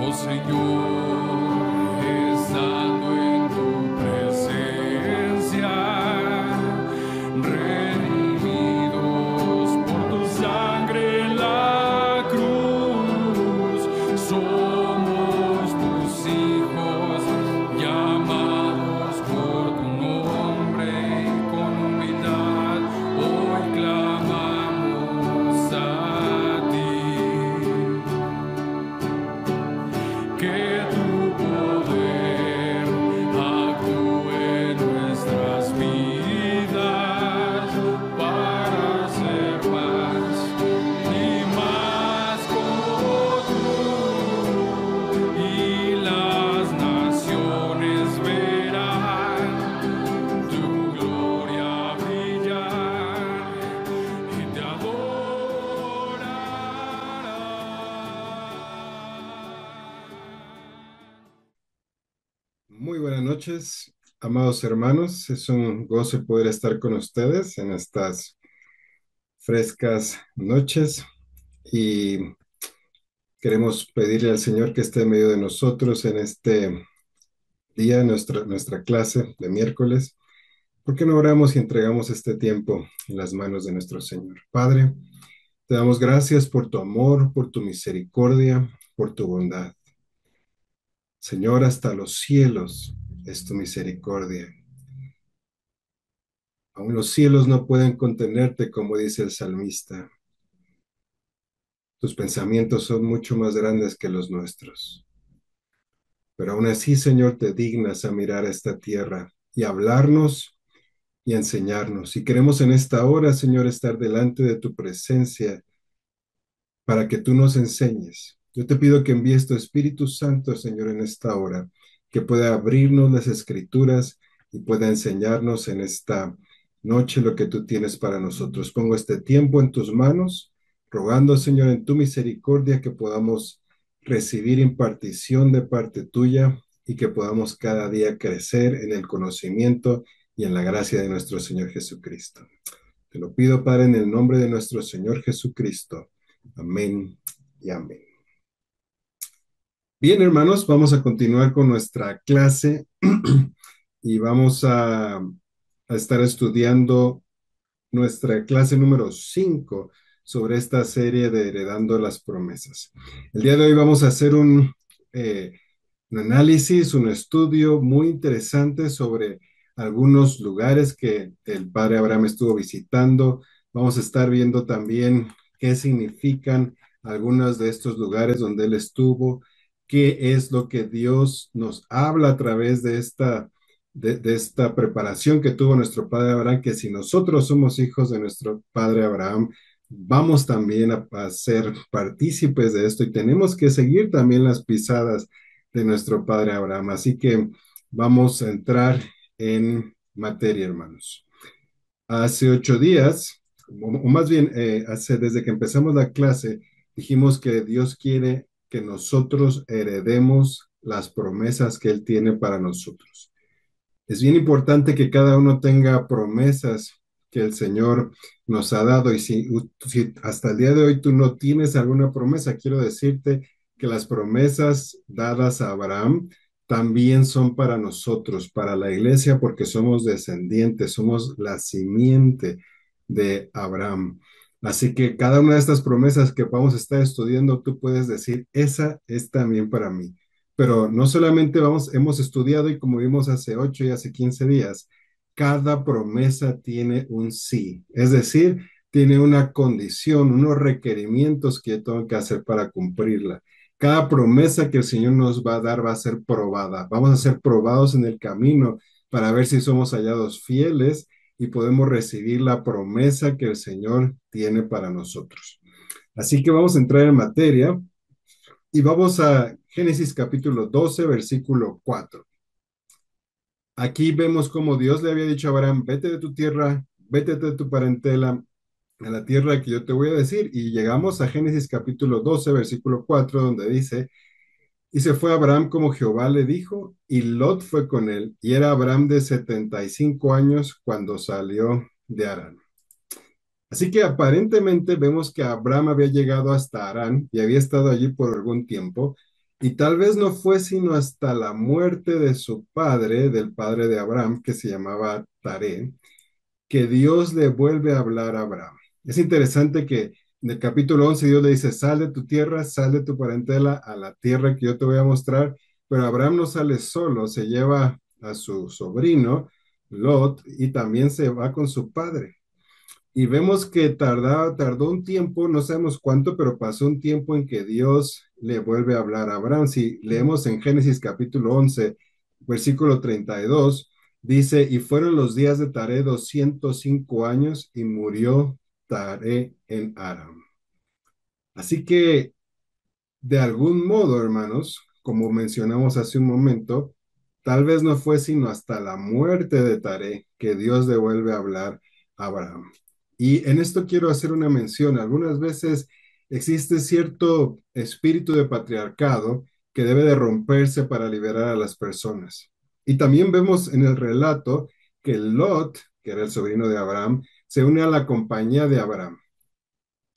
Oh Señor, estando en tu presencia, redimidos por tu sangre en la cruz, somos tus hijos, llamados por tu nombre y con humildad hoy clamamos a ti. Que tu poder actúe en nuestras vidas para ser más y más como tú, y las naciones verán tu gloria brillar y te adorarán. Muy buenas noches, amados hermanos. Es un gozo poder estar con ustedes en estas frescas noches y queremos pedirle al Señor que esté en medio de nosotros en este día, nuestra clase de miércoles. ¿Por qué no oramos y entregamos este tiempo en las manos de nuestro Señor? Padre, te damos gracias por tu amor, por tu misericordia, por tu bondad. Señor, hasta los cielos es tu misericordia. Aún los cielos no pueden contenerte, como dice el salmista. Tus pensamientos son mucho más grandes que los nuestros. Pero aún así, Señor, te dignas a mirar a esta tierra y hablarnos y enseñarnos. Y queremos en esta hora, Señor, estar delante de tu presencia para que tú nos enseñes. Yo te pido que envíes tu Espíritu Santo, Señor, en esta hora, que pueda abrirnos las escrituras y pueda enseñarnos en esta noche lo que tú tienes para nosotros. Pongo este tiempo en tus manos, rogando, Señor, en tu misericordia que podamos recibir impartición de parte tuya y que podamos cada día crecer en el conocimiento y en la gracia de nuestro Señor Jesucristo. Te lo pido, Padre, en el nombre de nuestro Señor Jesucristo. Amén y amén. Bien, hermanos, vamos a continuar con nuestra clase y vamos a estar estudiando nuestra clase número 5 sobre esta serie de Heredando las Promesas. El día de hoy vamos a hacer un análisis, un estudio muy interesante sobre algunos lugares que el padre Abraham estuvo visitando. Vamos a estar viendo también qué significan algunos de estos lugares donde él estuvo, qué es lo que Dios nos habla a través de de esta preparación que tuvo nuestro padre Abraham, que si nosotros somos hijos de nuestro padre Abraham, vamos también a ser partícipes de esto y tenemos que seguir también las pisadas de nuestro padre Abraham. Así que vamos a entrar en materia, hermanos. Hace 8 días, o más bien desde que empezamos la clase, dijimos que Dios quiere que nosotros heredemos las promesas que Él tiene para nosotros. Es bien importante que cada uno tenga promesas que el Señor nos ha dado. Y si hasta el día de hoy tú no tienes alguna promesa, quiero decirte que las promesas dadas a Abraham también son para nosotros, para la iglesia, porque somos descendientes, somos la simiente de Abraham. Así que cada una de estas promesas que vamos a estar estudiando, tú puedes decir, esa es también para mí. Pero no solamente hemos estudiado y como vimos hace 8 y hace 15 días, cada promesa tiene un sí, es decir, tiene una condición, unos requerimientos que yo tengo que hacer para cumplirla. Cada promesa que el Señor nos va a dar va a ser probada. Vamos a ser probados en el camino para ver si somos hallados fieles y podemos recibir la promesa que el Señor tiene para nosotros. Así que vamos a entrar en materia. Y vamos a Génesis capítulo 12, versículo 4. Aquí vemos cómo Dios le había dicho a Abraham, vete de tu tierra, vete de tu parentela a la tierra que yo te voy a decir. Y llegamos a Génesis capítulo 12, versículo 4, donde dice, y se fue Abraham como Jehová le dijo, y Lot fue con él. Y era Abraham de 75 años cuando salió de Harán. Así que aparentemente vemos que Abraham había llegado hasta Harán y había estado allí por algún tiempo. Y tal vez no fue sino hasta la muerte de su padre, del padre de Abraham, que se llamaba Taré, que Dios le vuelve a hablar a Abraham. Es interesante que en el capítulo 11 Dios le dice, sal de tu tierra, sal de tu parentela a la tierra que yo te voy a mostrar, pero Abraham no sale solo, se lleva a su sobrino, Lot, y también se va con su padre. Y vemos que tardó un tiempo, no sabemos cuánto, pero pasó un tiempo en que Dios le vuelve a hablar a Abraham. Si leemos en Génesis capítulo 11, versículo 32, dice, y fueron los días de Taré 205 años y murió Taré en Aram. Así que de algún modo, hermanos, como mencionamos hace un momento, tal vez no fue sino hasta la muerte de Taré que Dios devuelve a hablar a Abraham. Y en esto quiero hacer una mención. Algunas veces existe cierto espíritu de patriarcado que debe de romperse para liberar a las personas. Y también vemos en el relato que Lot, que era el sobrino de Abraham, se une a la compañía de Abraham.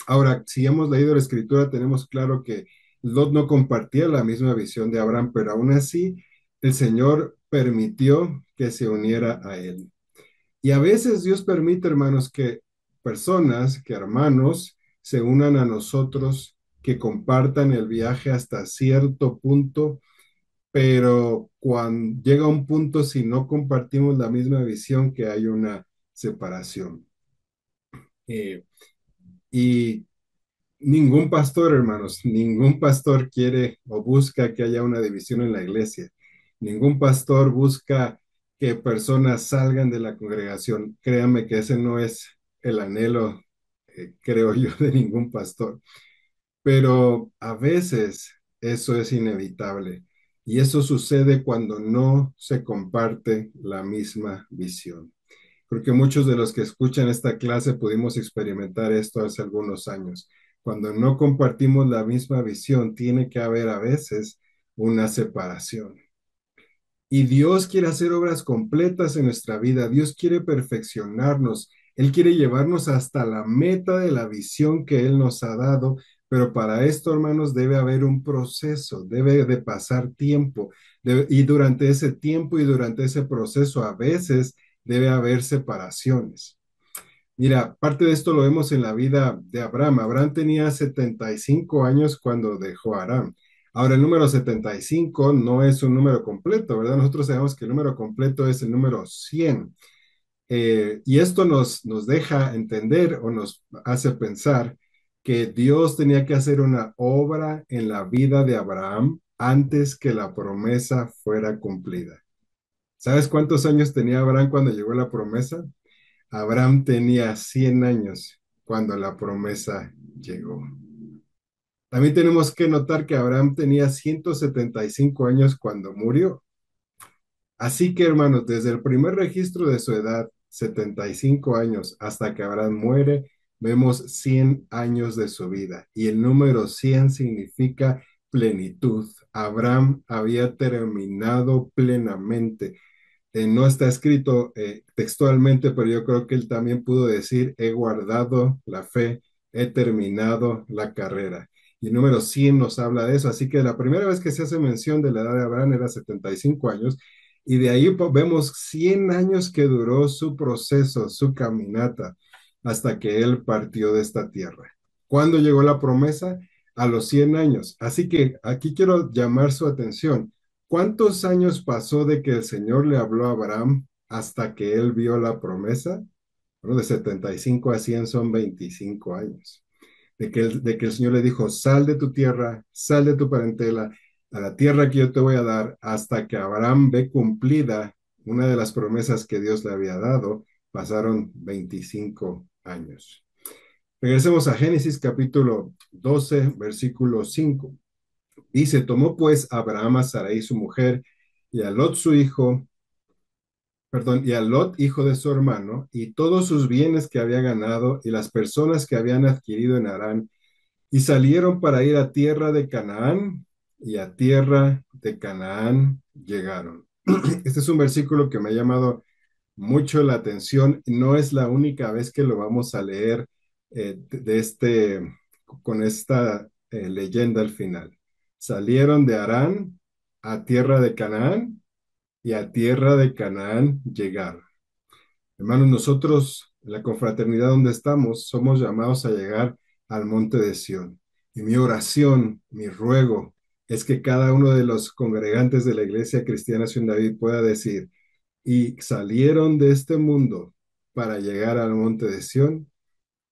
Ahora, si hemos leído la escritura, tenemos claro que Lot no compartía la misma visión de Abraham, pero aún así el Señor permitió que se uniera a él. Y a veces Dios permite, hermanos, que personas, que hermanos, se unan a nosotros, que compartan el viaje hasta cierto punto, pero cuando llega un punto, si no compartimos la misma visión, que hay una separación. Eh, y Ningún pastor, hermanos, ningún pastor quiere o busca que haya una división en la iglesia. Ningún pastor busca que personas salgan de la congregación. Créanme que ese no es el anhelo, creo yo, de ningún pastor. Pero a veces eso es inevitable y eso sucede cuando no se comparte la misma visión. Porque muchos de los que escuchan esta clase pudimos experimentar esto hace algunos años. Cuando no compartimos la misma visión, tiene que haber a veces una separación. Y Dios quiere hacer obras completas en nuestra vida. Dios quiere perfeccionarnos. Él quiere llevarnos hasta la meta de la visión que Él nos ha dado. Pero para esto, hermanos, debe haber un proceso, debe de pasar tiempo. Y durante ese tiempo y durante ese proceso, a veces debe haber separaciones. Mira, parte de esto lo vemos en la vida de Abraham. Abraham tenía 75 años cuando dejó a Aram. Ahora, el número 75 no es un número completo, ¿verdad? Nosotros sabemos que el número completo es el número 100. Y esto nos deja entender o nos hace pensar que Dios tenía que hacer una obra en la vida de Abraham antes que la promesa fuera cumplida. ¿Sabes cuántos años tenía Abraham cuando llegó la promesa? Abraham tenía 100 años cuando la promesa llegó. También tenemos que notar que Abraham tenía 175 años cuando murió. Así que, hermanos, desde el primer registro de su edad, 75 años, hasta que Abraham muere, vemos 100 años de su vida. Y el número 100 significa plenitud. Abraham había terminado plenamente. No está escrito textualmente, pero yo creo que él también pudo decir, he guardado la fe, he terminado la carrera. Y número 100 nos habla de eso. Así que la primera vez que se hace mención de la edad de Abraham era 75 años. Y de ahí vemos 100 años que duró su proceso, su caminata, hasta que él partió de esta tierra. ¿Cuándo llegó la promesa? A los 100 años. Así que aquí quiero llamar su atención. ¿Cuántos años pasó de que el Señor le habló a Abraham hasta que él vio la promesa? Bueno, de 75 a 100 son 25 años. De que el Señor le dijo, sal de tu tierra, sal de tu parentela, a la tierra que yo te voy a dar, hasta que Abraham ve cumplida una de las promesas que Dios le había dado, pasaron 25 años. Regresemos a Génesis capítulo 12, versículo 5. Dice, tomó pues Abraham a Sarai su mujer y a Lot su hijo, perdón, y a Lot hijo de su hermano y todos sus bienes que había ganado y las personas que habían adquirido en Harán y salieron para ir a tierra de Canaán y a tierra de Canaán llegaron. Este es un versículo que me ha llamado mucho la atención. No es la única vez que lo vamos a leer con esta leyenda al final. Salieron de Harán a tierra de Canaán y a tierra de Canaán llegaron. Hermanos, nosotros, en la confraternidad donde estamos, somos llamados a llegar al monte de Sión. Y mi oración, mi ruego, es que cada uno de los congregantes de la Iglesia Cristiana Ciudad David pueda decir, y salieron de este mundo para llegar al monte de Sión,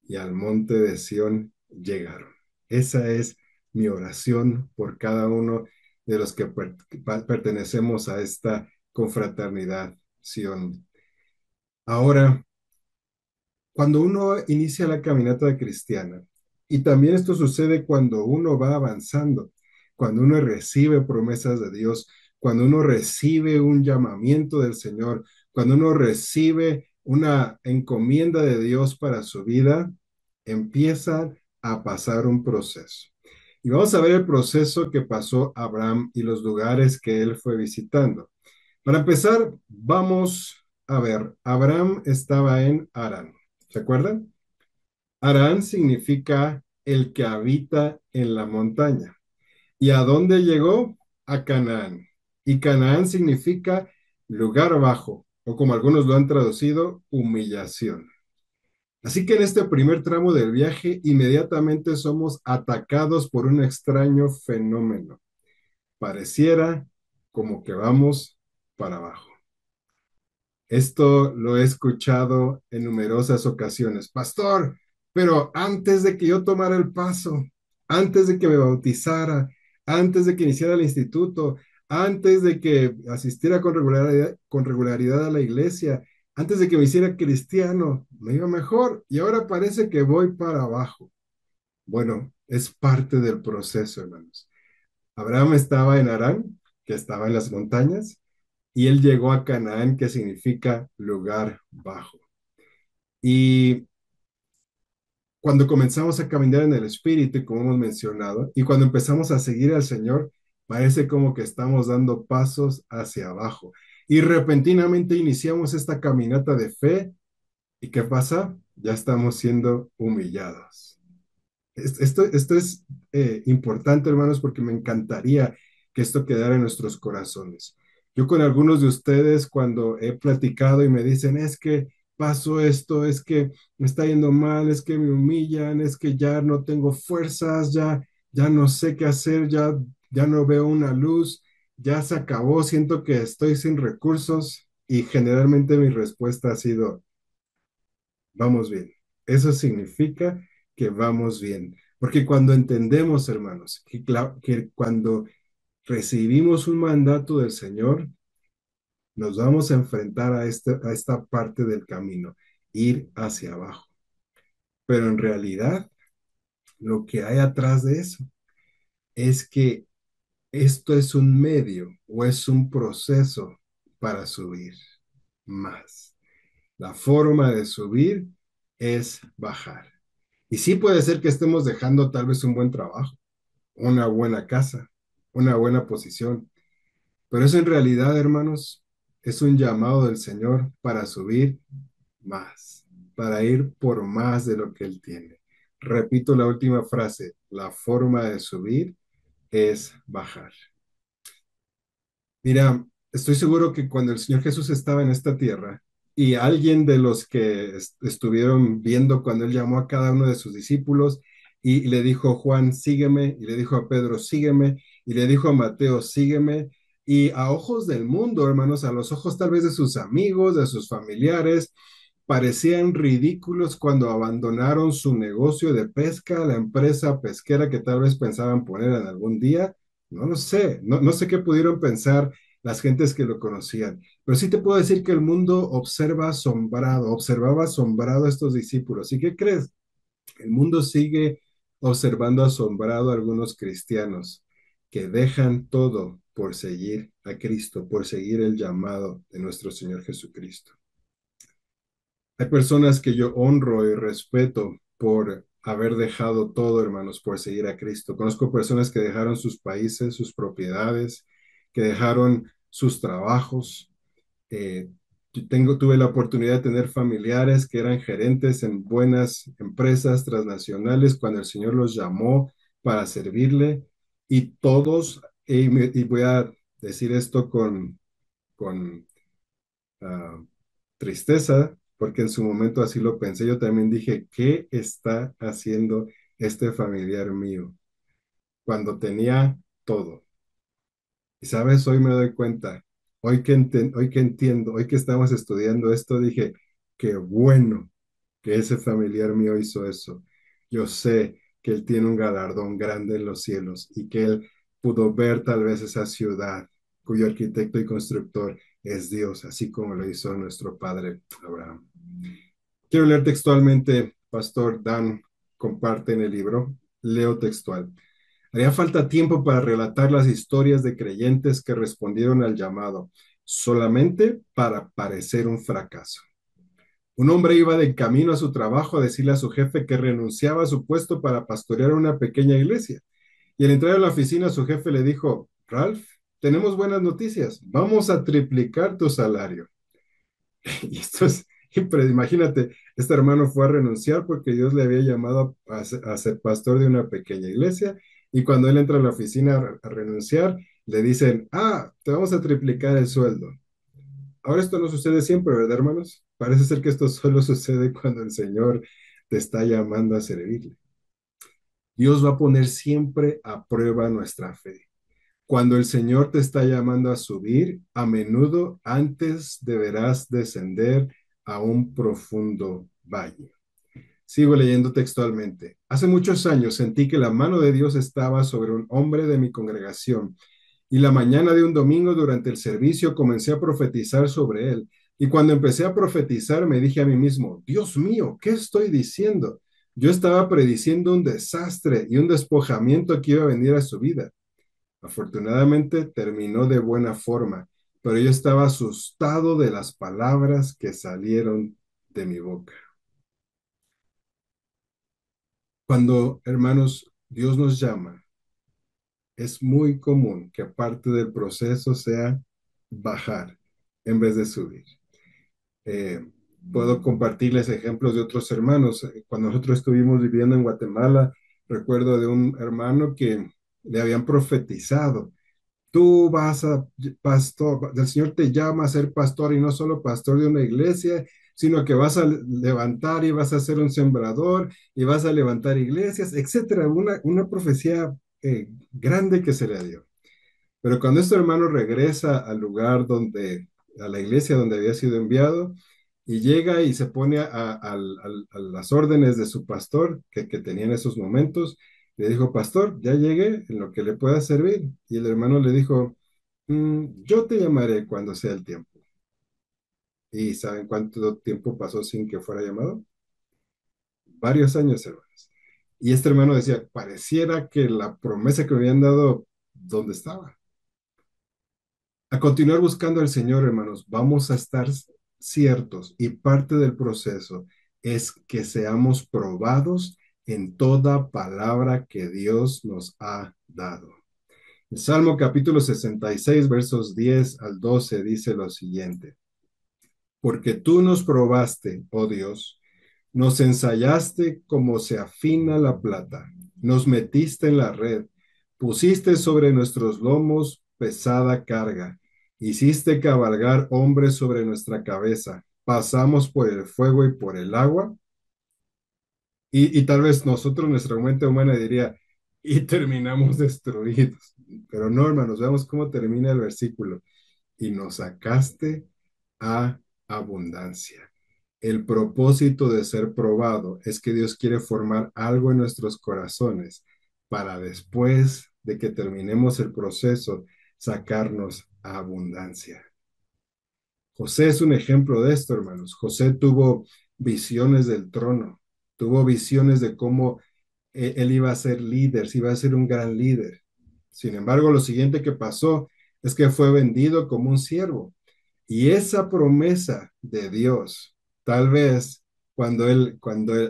y al monte de Sión llegaron. Esa es mi oración por cada uno de los que pertenecemos a esta confraternidad Sión. Ahora, cuando uno inicia la caminata cristiana, y también esto sucede cuando uno va avanzando, cuando uno recibe promesas de Dios, cuando uno recibe un llamamiento del Señor, cuando uno recibe una encomienda de Dios para su vida, empieza a pasar un proceso. Y vamos a ver el proceso que pasó Abraham y los lugares que él fue visitando. Para empezar, vamos a ver, Abraham estaba en Harán. ¿Se acuerdan? Harán significa el que habita en la montaña. ¿Y a dónde llegó? A Canaán. Y Canaán significa lugar bajo, o como algunos lo han traducido, humillación. Así que en este primer tramo del viaje, inmediatamente somos atacados por un extraño fenómeno. Pareciera como que vamos para abajo. Esto lo he escuchado en numerosas ocasiones. Pastor, pero antes de que yo tomara el paso, antes de que me bautizara, antes de que iniciara el instituto, antes de que asistiera con regularidad a la iglesia, antes de que me hiciera cristiano, me iba mejor y ahora parece que voy para abajo. Bueno, es parte del proceso, hermanos. Abraham estaba en Harán, que estaba en las montañas, y él llegó a Canaán, que significa lugar bajo. Y cuando comenzamos a caminar en el Espíritu, como hemos mencionado, y cuando empezamos a seguir al Señor, parece como que estamos dando pasos hacia abajo. Y repentinamente iniciamos esta caminata de fe, ¿y qué pasa? Ya estamos siendo humillados. Esto es importante, hermanos, porque me encantaría que esto quedara en nuestros corazones. Yo con algunos de ustedes, cuando he platicado y me dicen, es que pasó esto, es que me está yendo mal, es que me humillan, es que ya no tengo fuerzas, ya no sé qué hacer, ya no veo una luz, ya se acabó, siento que estoy sin recursos y generalmente mi respuesta ha sido, vamos bien. Eso significa que vamos bien. Porque cuando entendemos, hermanos, que cuando recibimos un mandato del Señor, nos vamos a enfrentar a esta parte del camino, ir hacia abajo. Pero en realidad, lo que hay atrás de eso es que esto es un medio o es un proceso para subir más. La forma de subir es bajar. Y sí puede ser que estemos dejando tal vez un buen trabajo, una buena casa, una buena posición, pero eso en realidad, hermanos, es un llamado del Señor para subir más, para ir por más de lo que Él tiene. Repito la última frase, la forma de subir es bajar. Mira, estoy seguro que cuando el Señor Jesús estaba en esta tierra y alguien de los que estuvieron viendo cuando Él llamó a cada uno de sus discípulos y le dijo Juan, sígueme, y le dijo a Pedro, sígueme, y le dijo a Mateo, sígueme, y a ojos del mundo, hermanos, a los ojos tal vez de sus amigos, de sus familiares, parecían ridículos cuando abandonaron su negocio de pesca, la empresa pesquera que tal vez pensaban poner en algún día. No lo sé, no sé qué pudieron pensar las gentes que lo conocían, pero sí te puedo decir que el mundo observaba asombrado a estos discípulos. ¿Y qué crees? El mundo sigue observando asombrado a algunos cristianos que dejan todo por seguir a Cristo, por seguir el llamado de nuestro Señor Jesucristo. Hay personas que yo honro y respeto por haber dejado todo, hermanos, por seguir a Cristo. Conozco personas que dejaron sus países, sus propiedades, que dejaron sus trabajos. Tuve la oportunidad de tener familiares que eran gerentes en buenas empresas transnacionales cuando el Señor los llamó para servirle. Y todos, y voy a decir esto con ah, tristeza, porque en su momento así lo pensé. Yo también dije, ¿qué está haciendo este familiar mío cuando tenía todo? Y sabes, hoy me doy cuenta, hoy que entiendo, hoy que estamos estudiando esto, dije, qué bueno que ese familiar mío hizo eso. Yo sé que él tiene un galardón grande en los cielos y que él pudo ver tal vez esa ciudad cuyo arquitecto y constructor es Dios, así como lo hizo nuestro padre Abraham. Quiero leer textualmente, Pastor Dan comparte en el libro, leo textual. Haría falta tiempo para relatar las historias de creyentes que respondieron al llamado, solamente para parecer un fracaso. Un hombre iba de camino a su trabajo a decirle a su jefe que renunciaba a su puesto para pastorear una pequeña iglesia. Y al entrar a la oficina, su jefe le dijo, Ralph, tenemos buenas noticias, vamos a triplicar tu salario. Y esto es, pero imagínate, este hermano fue a renunciar porque Dios le había llamado a ser pastor de una pequeña iglesia y cuando él entra a la oficina a renunciar, le dicen, te vamos a triplicar el sueldo. Ahora esto no sucede siempre, ¿verdad, hermanos? Parece ser que esto solo sucede cuando el Señor te está llamando a servirle. Dios va a poner siempre a prueba nuestra fe. Cuando el Señor te está llamando a subir, a menudo antes deberás descender a un profundo valle. Sigo leyendo textualmente. Hace muchos años sentí que la mano de Dios estaba sobre un hombre de mi congregación y la mañana de un domingo durante el servicio comencé a profetizar sobre él. Y cuando empecé a profetizar me dije a mí mismo, Dios mío, ¿qué estoy diciendo? Yo estaba prediciendo un desastre y un despojamiento que iba a venir a su vida. Afortunadamente terminó de buena forma, pero yo estaba asustado de las palabras que salieron de mi boca. Cuando, hermanos, Dios nos llama, es muy común que parte del proceso sea bajar en vez de subir. Eh, Puedo compartirles ejemplos de otros hermanos. Cuando nosotros estuvimos viviendo en Guatemala, recuerdo de un hermano que le habían profetizado. Tú vas a, pastor, el Señor te llama a ser pastor y no solo pastor de una iglesia, sino que vas a levantar y vas a ser un sembrador y vas a levantar iglesias, etcétera. Una profecía grande que se le dio. Pero cuando este hermano regresa al lugar donde, a la iglesia donde había sido enviado, y llega y se pone a las órdenes de su pastor que tenía en esos momentos, le dijo, pastor, ya llegué en lo que le pueda servir. Y el hermano le dijo, yo te llamaré cuando sea el tiempo. ¿Y saben cuánto tiempo pasó sin que fuera llamado? Varios años, hermanos. Y este hermano decía, pareciera que la promesa que me habían dado, ¿dónde estaba? A continuar buscando al Señor, hermanos, vamos a estar ciertos y parte del proceso es que seamos probados en toda palabra que Dios nos ha dado. El Salmo capítulo 66, versos 10 al 12 dice lo siguiente. Porque tú nos probaste, oh Dios, nos ensayaste como se afina la plata, nos metiste en la red, pusiste sobre nuestros lomos pesada carga, hiciste cabalgar hombres sobre nuestra cabeza, pasamos por el fuego y por el agua, y tal vez nosotros, nuestra mente humana diría, y terminamos destruidos. Pero no, hermanos, veamos cómo termina el versículo. Y nos sacaste a abundancia. El propósito de ser probado es que Dios quiere formar algo en nuestros corazones para después de que terminemos el proceso, sacarnos a abundancia. José es un ejemplo de esto, hermanos. José tuvo visiones del trono, tuvo visiones de cómo él iba a ser líder, iba a ser un gran líder. Sin embargo, lo siguiente que pasó es que fue vendido como un siervo. Y esa promesa de Dios, tal vez cuando él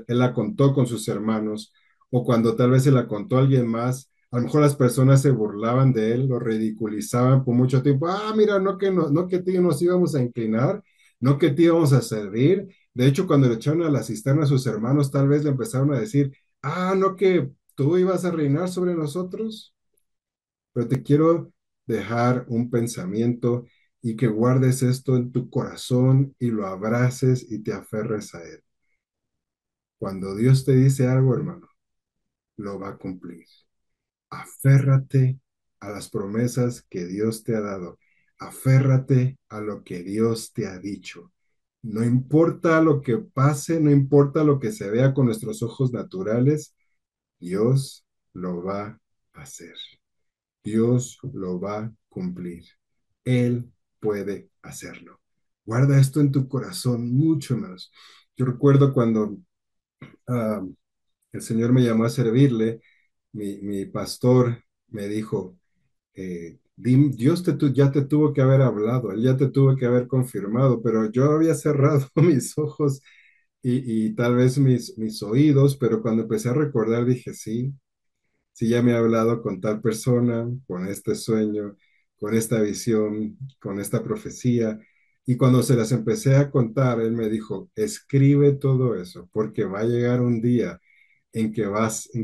la contó con sus hermanos o cuando tal vez se la contó a alguien más, a lo mejor las personas se burlaban de él, lo ridiculizaban por mucho tiempo. Mira, no que te nos íbamos a inclinar, no que te íbamos a servir. De hecho, cuando le echaron a la cisterna a sus hermanos, tal vez le empezaron a decir, no que tú ibas a reinar sobre nosotros. Pero te quiero dejar un pensamiento y que guardes esto en tu corazón y lo abraces y te aferres a él. Cuando Dios te dice algo, hermano, lo va a cumplir. Aférrate a las promesas que Dios te ha dado. Aférrate a lo que Dios te ha dicho. No importa lo que pase, no importa lo que se vea con nuestros ojos naturales, Dios lo va a hacer. Dios lo va a cumplir. Él puede hacerlo. Guarda esto en tu corazón mucho más. Yo recuerdo cuando ah, el Señor me llamó a servirle, mi pastor me dijo, Dios ya te tuvo que haber hablado, Él ya te tuvo que haber confirmado, pero yo había cerrado mis ojos y tal vez mis oídos, pero cuando empecé a recordar dije, sí, sí, ya me ha hablado con tal persona, con este sueño, con esta visión, con esta profecía. Y cuando se las empecé a contar, él me dijo, escribe todo eso, porque va a llegar un día en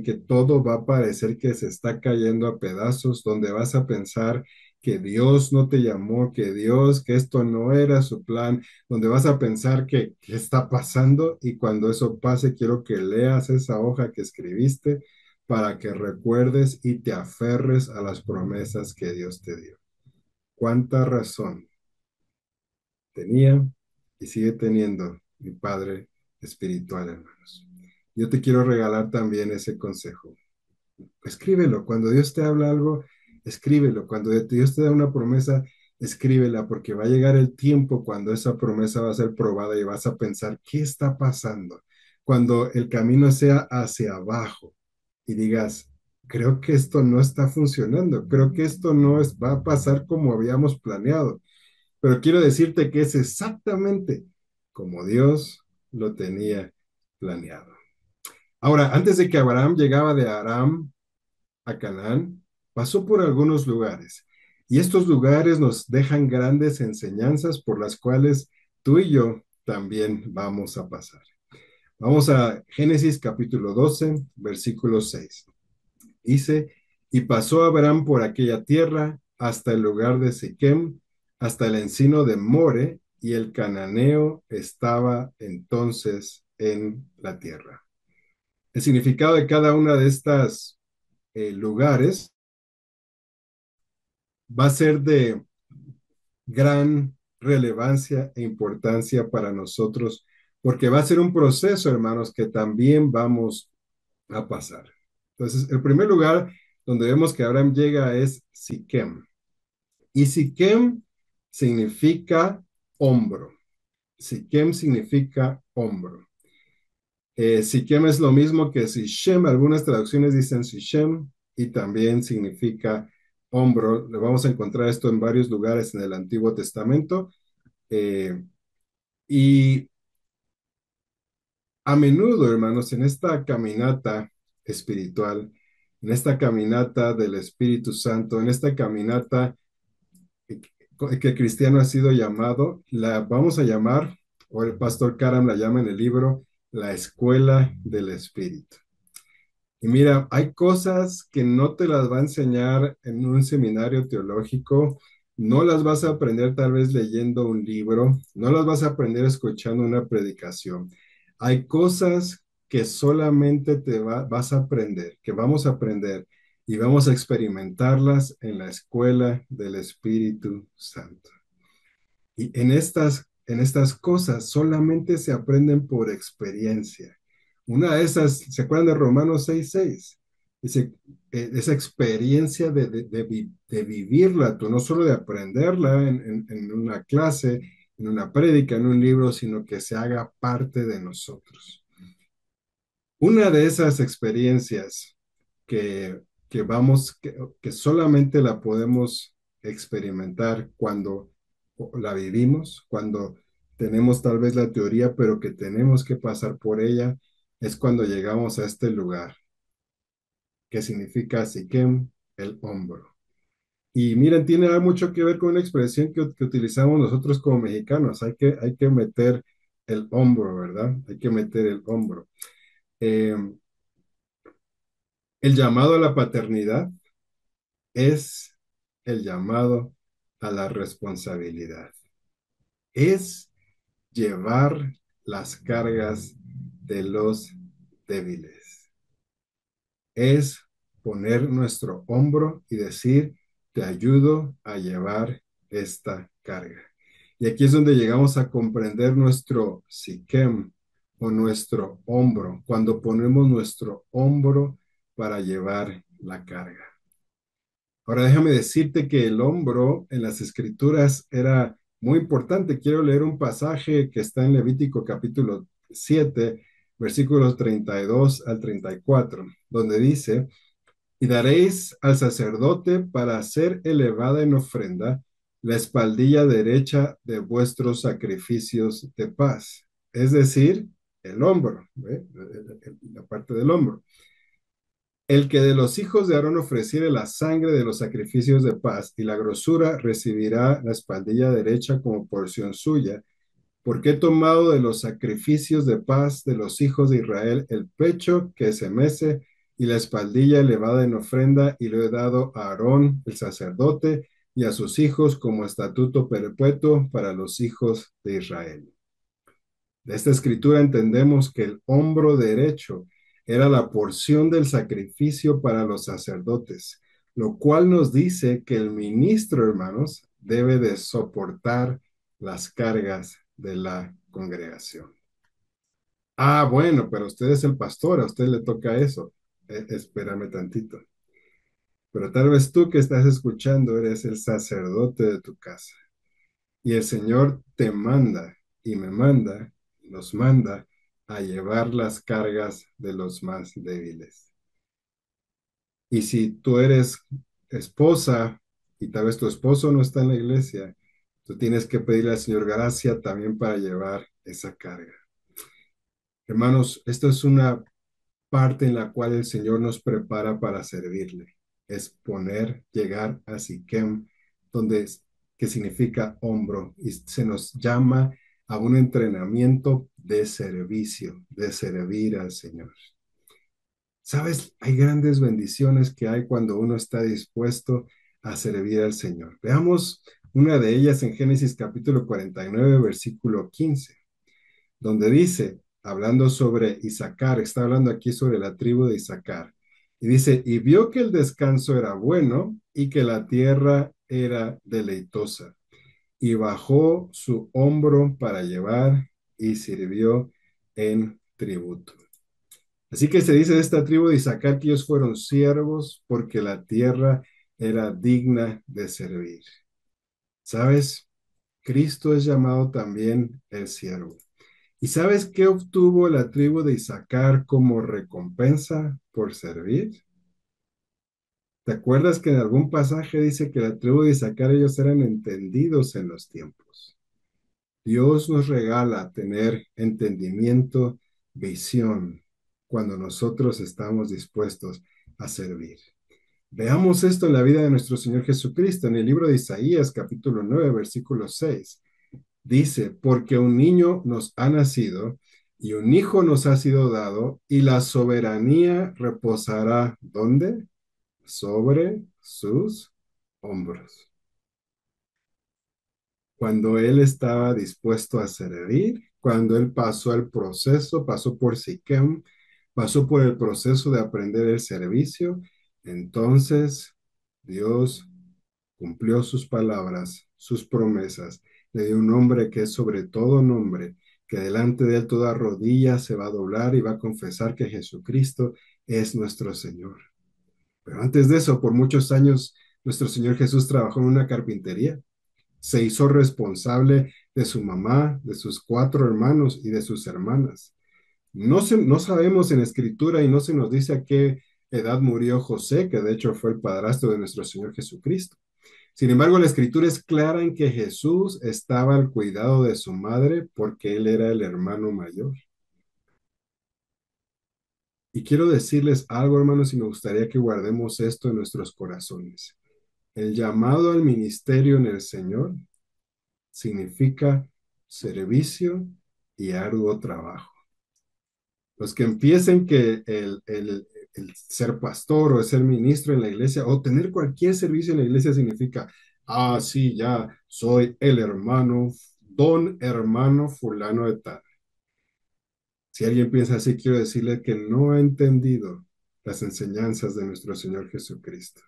que todo va a parecer que se está cayendo a pedazos, donde vas a pensar que Dios no te llamó, que esto no era su plan, donde vas a pensar que qué está pasando y cuando eso pase, quiero que leas esa hoja que escribiste para que recuerdes y te aferres a las promesas que Dios te dio. ¿Cuánta razón tenía y sigue teniendo mi Padre espiritual, hermanos? Yo te quiero regalar también ese consejo. Escríbelo. Cuando Dios te habla algo, escríbelo. Cuando Dios te da una promesa, escríbela, porque va a llegar el tiempo cuando esa promesa va a ser probada y vas a pensar, ¿qué está pasando? Cuando el camino sea hacia abajo y digas, creo que esto no está funcionando, creo que esto no va a pasar como habíamos planeado, pero quiero decirte que es exactamente como Dios lo tenía planeado. Ahora, antes de que Abraham llegaba de Aram a Canaán, pasó por algunos lugares, y estos lugares nos dejan grandes enseñanzas por las cuales tú y yo también vamos a pasar. Vamos a Génesis capítulo 12, versículo 6. Dice, y pasó Abraham por aquella tierra hasta el lugar de Siquem, hasta el encino de More, y el cananeo estaba entonces en la tierra. El significado de cada una de estas lugares va a ser de gran relevancia e importancia para nosotros, porque va a ser un proceso, hermanos, que también vamos a pasar. Entonces, el primer lugar donde vemos que Abraham llega es Siquem. Y Siquem significa hombro. Siquem significa hombro. Siquem es lo mismo que Sichem. Algunas traducciones dicen Sichem y también significa hombro. Le vamos a encontrar esto en varios lugares en el Antiguo Testamento. Eh, y a menudo, hermanos, en esta caminata espiritual, en esta caminata del Espíritu Santo, en esta caminata que el cristiano ha sido llamado, la vamos a llamar, o el pastor Karam la llama en el libro, la escuela del Espíritu. Y mira, hay cosas que no te las va a enseñar en un seminario teológico, no las vas a aprender tal vez leyendo un libro, no las vas a aprender escuchando una predicación. Hay cosas que solamente vas a aprender, que vamos a aprender y vamos a experimentarlas en la escuela del Espíritu Santo. Y en estas cosas solamente se aprenden por experiencia. Una de esas, ¿se acuerdan de Romanos 6:6? Dice, esa experiencia de vivirla, tú no solo de aprenderla en una clase, en una prédica, en un libro, sino que se haga parte de nosotros. Una de esas experiencias que, que solamente la podemos experimentar cuando la vivimos, cuando tenemos tal vez la teoría, pero que tenemos que pasar por ella, es cuando llegamos a este lugar, que significa Siquem, el hombro. Y miren, tiene mucho que ver con una expresión que utilizamos nosotros como mexicanos. Hay que meter el hombro, ¿verdad? Hay que meter el hombro. Eh, el llamado a la paternidad es el llamado a la responsabilidad. Es llevar las cargas de los débiles. Es poner nuestro hombro y decir, te ayudo a llevar esta carga. Y aquí es donde llegamos a comprender nuestro siquem o nuestro hombro, cuando ponemos nuestro hombro para llevar la carga. Ahora déjame decirte que el hombro en las escrituras era muy importante. Quiero leer un pasaje que está en Levítico capítulo 7, versículos 32 al 34, donde dice, y daréis al sacerdote para ser elevada en ofrenda la espaldilla derecha de vuestros sacrificios de paz, es decir, el hombro, ¿ve? La parte del hombro. El que de los hijos de Aarón ofreciere la sangre de los sacrificios de paz y la grosura recibirá la espaldilla derecha como porción suya, porque he tomado de los sacrificios de paz de los hijos de Israel el pecho que se mece y la espaldilla elevada en ofrenda y lo he dado a Aarón, el sacerdote, y a sus hijos como estatuto perpetuo para los hijos de Israel. De esta escritura entendemos que el hombro derecho era la porción del sacrificio para los sacerdotes, lo cual nos dice que el ministro, hermanos, debe de soportar las cargas de la congregación. Ah, bueno, pero usted es el pastor, a usted le toca eso. Espérame tantito. Pero tal vez tú que estás escuchando eres el sacerdote de tu casa. Y el Señor te manda y me manda, nos manda a llevar las cargas de los más débiles. Y si tú eres esposa y tal vez tu esposo no está en la iglesia, tú tienes que pedirle al Señor gracia también para llevar esa carga. Hermanos, esto es una parte en la cual el Señor nos prepara para servirle. Es poner, llegar a Siquem, donde que significa hombro, y se nos llama a un entrenamiento de servicio, de servir al Señor. Sabes, hay grandes bendiciones que hay cuando uno está dispuesto a servir al Señor. Veamos una de ellas en Génesis capítulo 49, versículo 15, donde dice, hablando sobre Isaacar, está hablando aquí sobre la tribu de Isaacar, y dice, y vio que el descanso era bueno y que la tierra era deleitosa, y bajó su hombro para llevar y sirvió en tributo. Así que se dice de esta tribu de Isaacar que ellos fueron siervos porque la tierra era digna de servir. ¿Sabes? Cristo es llamado también el siervo. ¿Y sabes qué obtuvo la tribu de Isaacar como recompensa por servir? ¿Te acuerdas que en algún pasaje dice que la tribu de Isaacar ellos eran entendidos en los tiempos? Dios nos regala tener entendimiento, visión, cuando nosotros estamos dispuestos a servir. Veamos esto en la vida de nuestro Señor Jesucristo, en el libro de Isaías, capítulo 9, versículo 6. Dice, porque un niño nos ha nacido y un hijo nos ha sido dado y la soberanía reposará, ¿dónde? Sobre sus hombros. Cuando él estaba dispuesto a servir, cuando él pasó el proceso, pasó por Siquem, pasó por el proceso de aprender el servicio, entonces Dios cumplió sus palabras, sus promesas, le dio un nombre que es sobre todo nombre, que delante de él toda rodilla se va a doblar y va a confesar que Jesucristo es nuestro Señor. Pero antes de eso, por muchos años, nuestro Señor Jesús trabajó en una carpintería. Se hizo responsable de su mamá, de sus cuatro hermanos y de sus hermanas. No sabemos en escritura y no se nos dice a qué edad murió José, que de hecho fue el padrastro de nuestro Señor Jesucristo. Sin embargo, la escritura es clara en que Jesús estaba al cuidado de su madre porque él era el hermano mayor. Y quiero decirles algo, hermanos, y me gustaría que guardemos esto en nuestros corazones. El llamado al ministerio en el Señor significa servicio y arduo trabajo. Los que empiecen que el ser pastor o ser ministro en la iglesia o tener cualquier servicio en la iglesia significa, ah, sí, ya soy el hermano, don hermano fulano de tal. Si alguien piensa así, quiero decirle que no ha entendido las enseñanzas de nuestro Señor Jesucristo.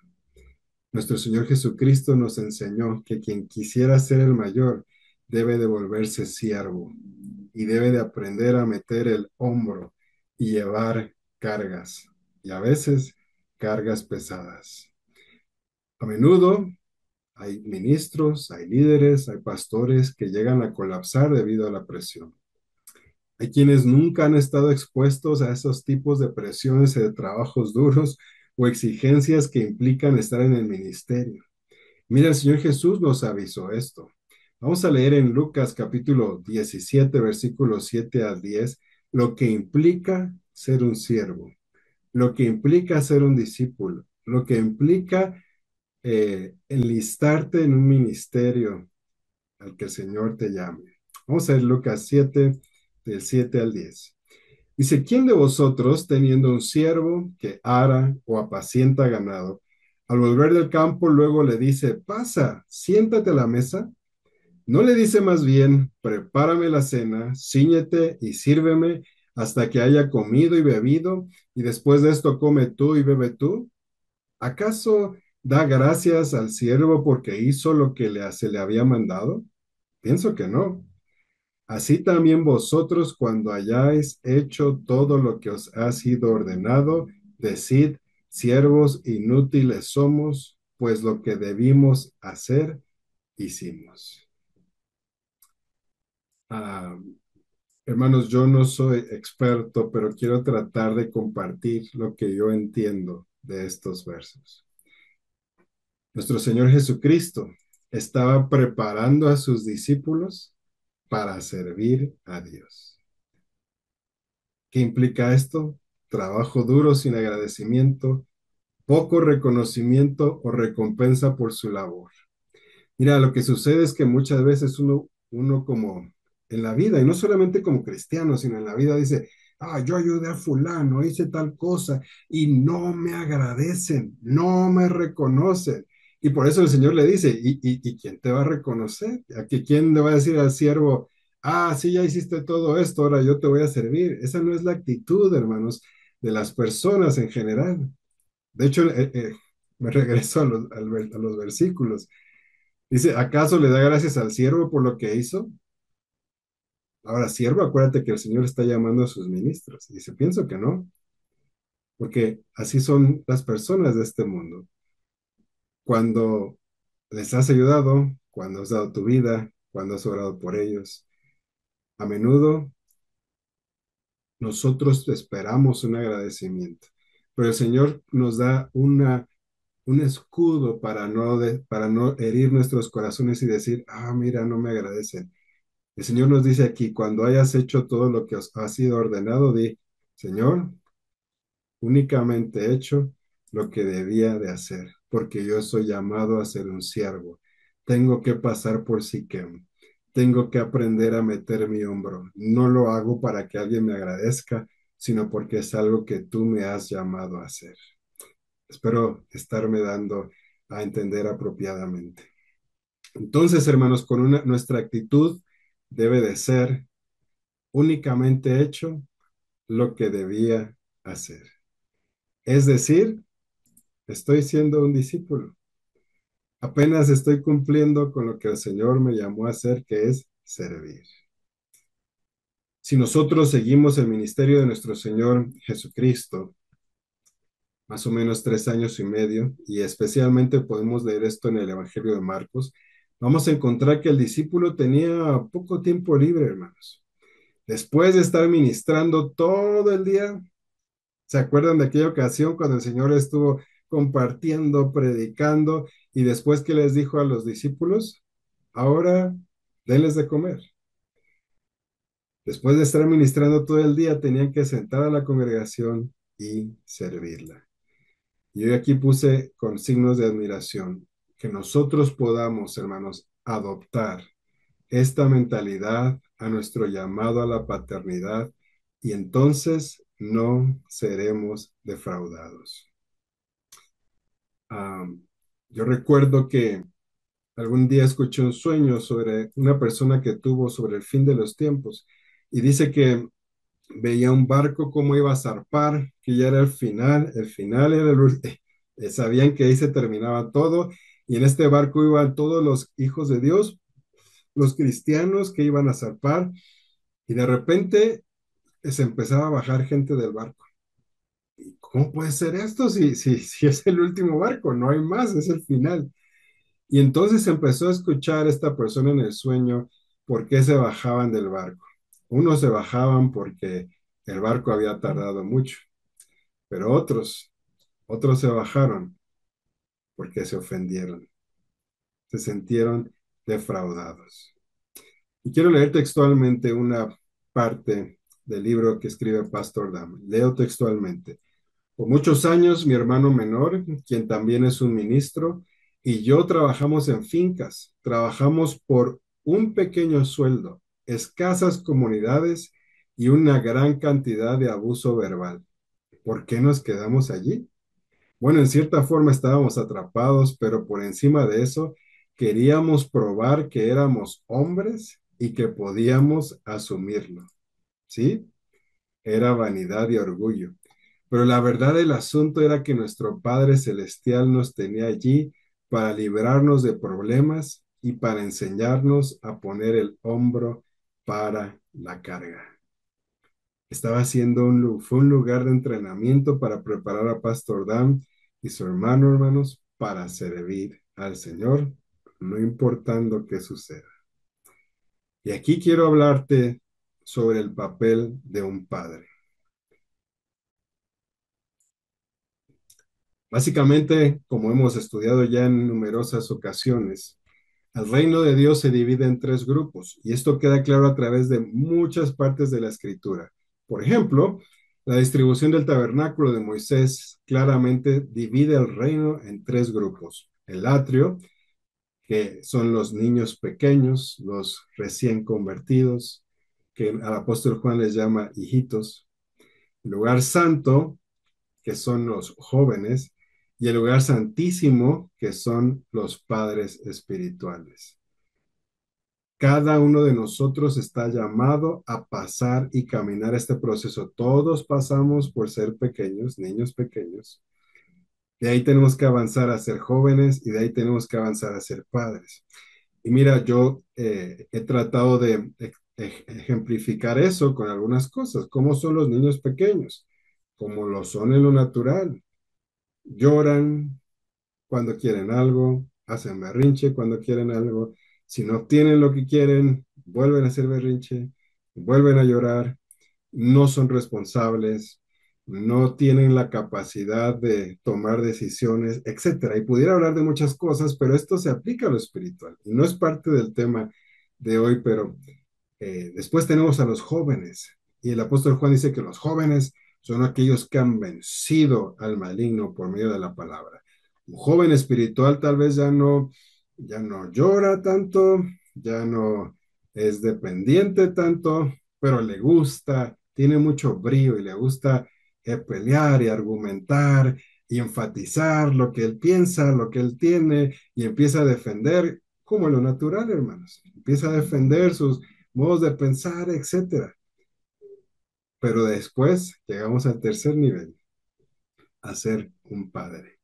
Nuestro Señor Jesucristo nos enseñó que quien quisiera ser el mayor debe de volverse siervo y debe de aprender a meter el hombro y llevar cargas, y a veces cargas pesadas. A menudo hay ministros, hay líderes, hay pastores que llegan a colapsar debido a la presión. Hay quienes nunca han estado expuestos a esos tipos de presiones y de trabajos duros o exigencias que implican estar en el ministerio. Mira, el Señor Jesús nos avisó esto. Vamos a leer en Lucas capítulo 17, versículos 7 al 10, lo que implica ser un siervo, lo que implica ser un discípulo, lo que implica enlistarte en un ministerio al que el Señor te llame. Vamos a ver Lucas 7, del 7 al 10. Dice, ¿quién de vosotros, teniendo un siervo que ara o apacienta ganado, al volver del campo luego le dice, pasa, siéntate a la mesa? ¿No le dice más bien, prepárame la cena, ciñete y sírveme hasta que haya comido y bebido, y después de esto come tú y bebe tú? ¿Acaso da gracias al siervo porque hizo lo que se le había mandado? Pienso que no. Así también vosotros, cuando hayáis hecho todo lo que os ha sido ordenado, decid, siervos inútiles somos, pues lo que debimos hacer, hicimos. Ah, hermanos, yo no soy experto, pero quiero tratar de compartir lo que yo entiendo de estos versos. Nuestro Señor Jesucristo estaba preparando a sus discípulos para servir a Dios. ¿Qué implica esto? Trabajo duro sin agradecimiento, poco reconocimiento o recompensa por su labor. Mira, lo que sucede es que muchas veces uno como en la vida, y no solamente como cristiano, sino en la vida dice, ah, yo ayudé a fulano, hice tal cosa, y no me agradecen, no me reconocen. Y por eso el Señor le dice, ¿y quién te va a reconocer? ¿A quién le va a decir al siervo, ah, sí, ya hiciste todo esto, ahora yo te voy a servir? Esa no es la actitud, hermanos, de las personas en general. De hecho, me regreso a los versículos. Dice, ¿acaso le da gracias al siervo por lo que hizo? Ahora, siervo, acuérdate que el Señor está llamando a sus ministros. Dice, pienso que no, porque así son las personas de este mundo. Cuando les has ayudado, cuando has dado tu vida, cuando has orado por ellos, a menudo nosotros esperamos un agradecimiento, pero el Señor nos da un escudo para no herir nuestros corazones y decir, ah, mira, no me agradecen. El Señor nos dice aquí, cuando hayas hecho todo lo que os ha sido ordenado, di, Señor, únicamente he hecho lo que debía de hacer, porque yo soy llamado a ser un siervo. Tengo que pasar por Siquem. Tengo que aprender a meter mi hombro. No lo hago para que alguien me agradezca, sino porque es algo que tú me has llamado a hacer. Espero estarme dando a entender apropiadamente. Entonces, hermanos, nuestra actitud debe de ser únicamente hecho lo que debía hacer. Es decir, estoy siendo un discípulo. Apenas estoy cumpliendo con lo que el Señor me llamó a hacer, que es servir. Si nosotros seguimos el ministerio de nuestro Señor Jesucristo, más o menos 3 años y medio, y especialmente podemos leer esto en el Evangelio de Marcos, vamos a encontrar que el discípulo tenía poco tiempo libre, hermanos. Después de estar ministrando todo el día, ¿se acuerdan de aquella ocasión cuando el Señor estuvo compartiendo, predicando y después que les dijo a los discípulos, ahora denles de comer? Después de estar ministrando todo el día, tenían que sentar a la congregación y servirla. Y hoy aquí puse con signos de admiración que nosotros podamos, hermanos, adoptar esta mentalidad a nuestro llamado a la paternidad y entonces no seremos defraudados. Ah, yo recuerdo que algún día escuché un sueño sobre una persona que tuvo sobre el fin de los tiempos y dice que veía un barco cómo iba a zarpar, que ya era el final era sabían que ahí se terminaba todo y en este barco iban todos los hijos de Dios, los cristianos que iban a zarpar y de repente se empezaba a bajar gente del barco. ¿Cómo puede ser esto si es el último barco? No hay más, es el final. Y entonces empezó a escuchar a esta persona en el sueño por qué se bajaban del barco. Unos se bajaban porque el barco había tardado mucho, pero otros se bajaron porque se ofendieron, se sintieron defraudados. Y quiero leer textualmente una parte del libro que escribe Pastor Dam. Leo textualmente. Por muchos años, mi hermano menor, quien también es un ministro, y yo trabajamos en fincas. Trabajamos por un pequeño sueldo, escasas comunidades y una gran cantidad de abuso verbal. ¿Por qué nos quedamos allí? Bueno, en cierta forma estábamos atrapados, pero por encima de eso, queríamos probar que éramos hombres y que podíamos asumirlo. ¿Sí? Era vanidad y orgullo. Pero la verdad del asunto era que nuestro Padre Celestial nos tenía allí para librarnos de problemas y para enseñarnos a poner el hombro para la carga. Fue un lugar de entrenamiento para preparar a Pastor Dan y su hermano, hermanos, para servir al Señor, no importando qué suceda. Y aquí quiero hablarte sobre el papel de un padre. Básicamente, como hemos estudiado ya en numerosas ocasiones, el reino de Dios se divide en tres grupos y esto queda claro a través de muchas partes de la escritura. Por ejemplo, la distribución del tabernáculo de Moisés claramente divide el reino en tres grupos. El atrio, que son los niños pequeños, los recién convertidos, que al apóstol Juan les llama hijitos. El lugar santo, que son los jóvenes, y el lugar santísimo, que son los padres espirituales. Cada uno de nosotros está llamado a pasar y caminar este proceso. Todos pasamos por ser pequeños, niños pequeños. De ahí tenemos que avanzar a ser jóvenes y de ahí tenemos que avanzar a ser padres. Y mira, yo he tratado de ejemplificar eso con algunas cosas. ¿Cómo son los niños pequeños? Como lo son en lo natural. Lloran cuando quieren algo, hacen berrinche cuando quieren algo. Si no obtienen lo que quieren, vuelven a hacer berrinche, vuelven a llorar, no son responsables, no tienen la capacidad de tomar decisiones, etcétera. Y pudiera hablar de muchas cosas, pero esto se aplica a lo espiritual y no es parte del tema de hoy, pero después tenemos a los jóvenes y el apóstol Juan dice que los jóvenes son aquellos que han vencido al maligno por medio de la palabra. Un joven espiritual tal vez ya no llora tanto, ya no es dependiente tanto, pero le gusta, tiene mucho brío y le gusta pelear y argumentar y enfatizar lo que él piensa, lo que él tiene y empieza a defender como lo natural, hermanos. Empieza a defender sus modos de pensar, etcétera. Pero después llegamos al tercer nivel, a ser un padre.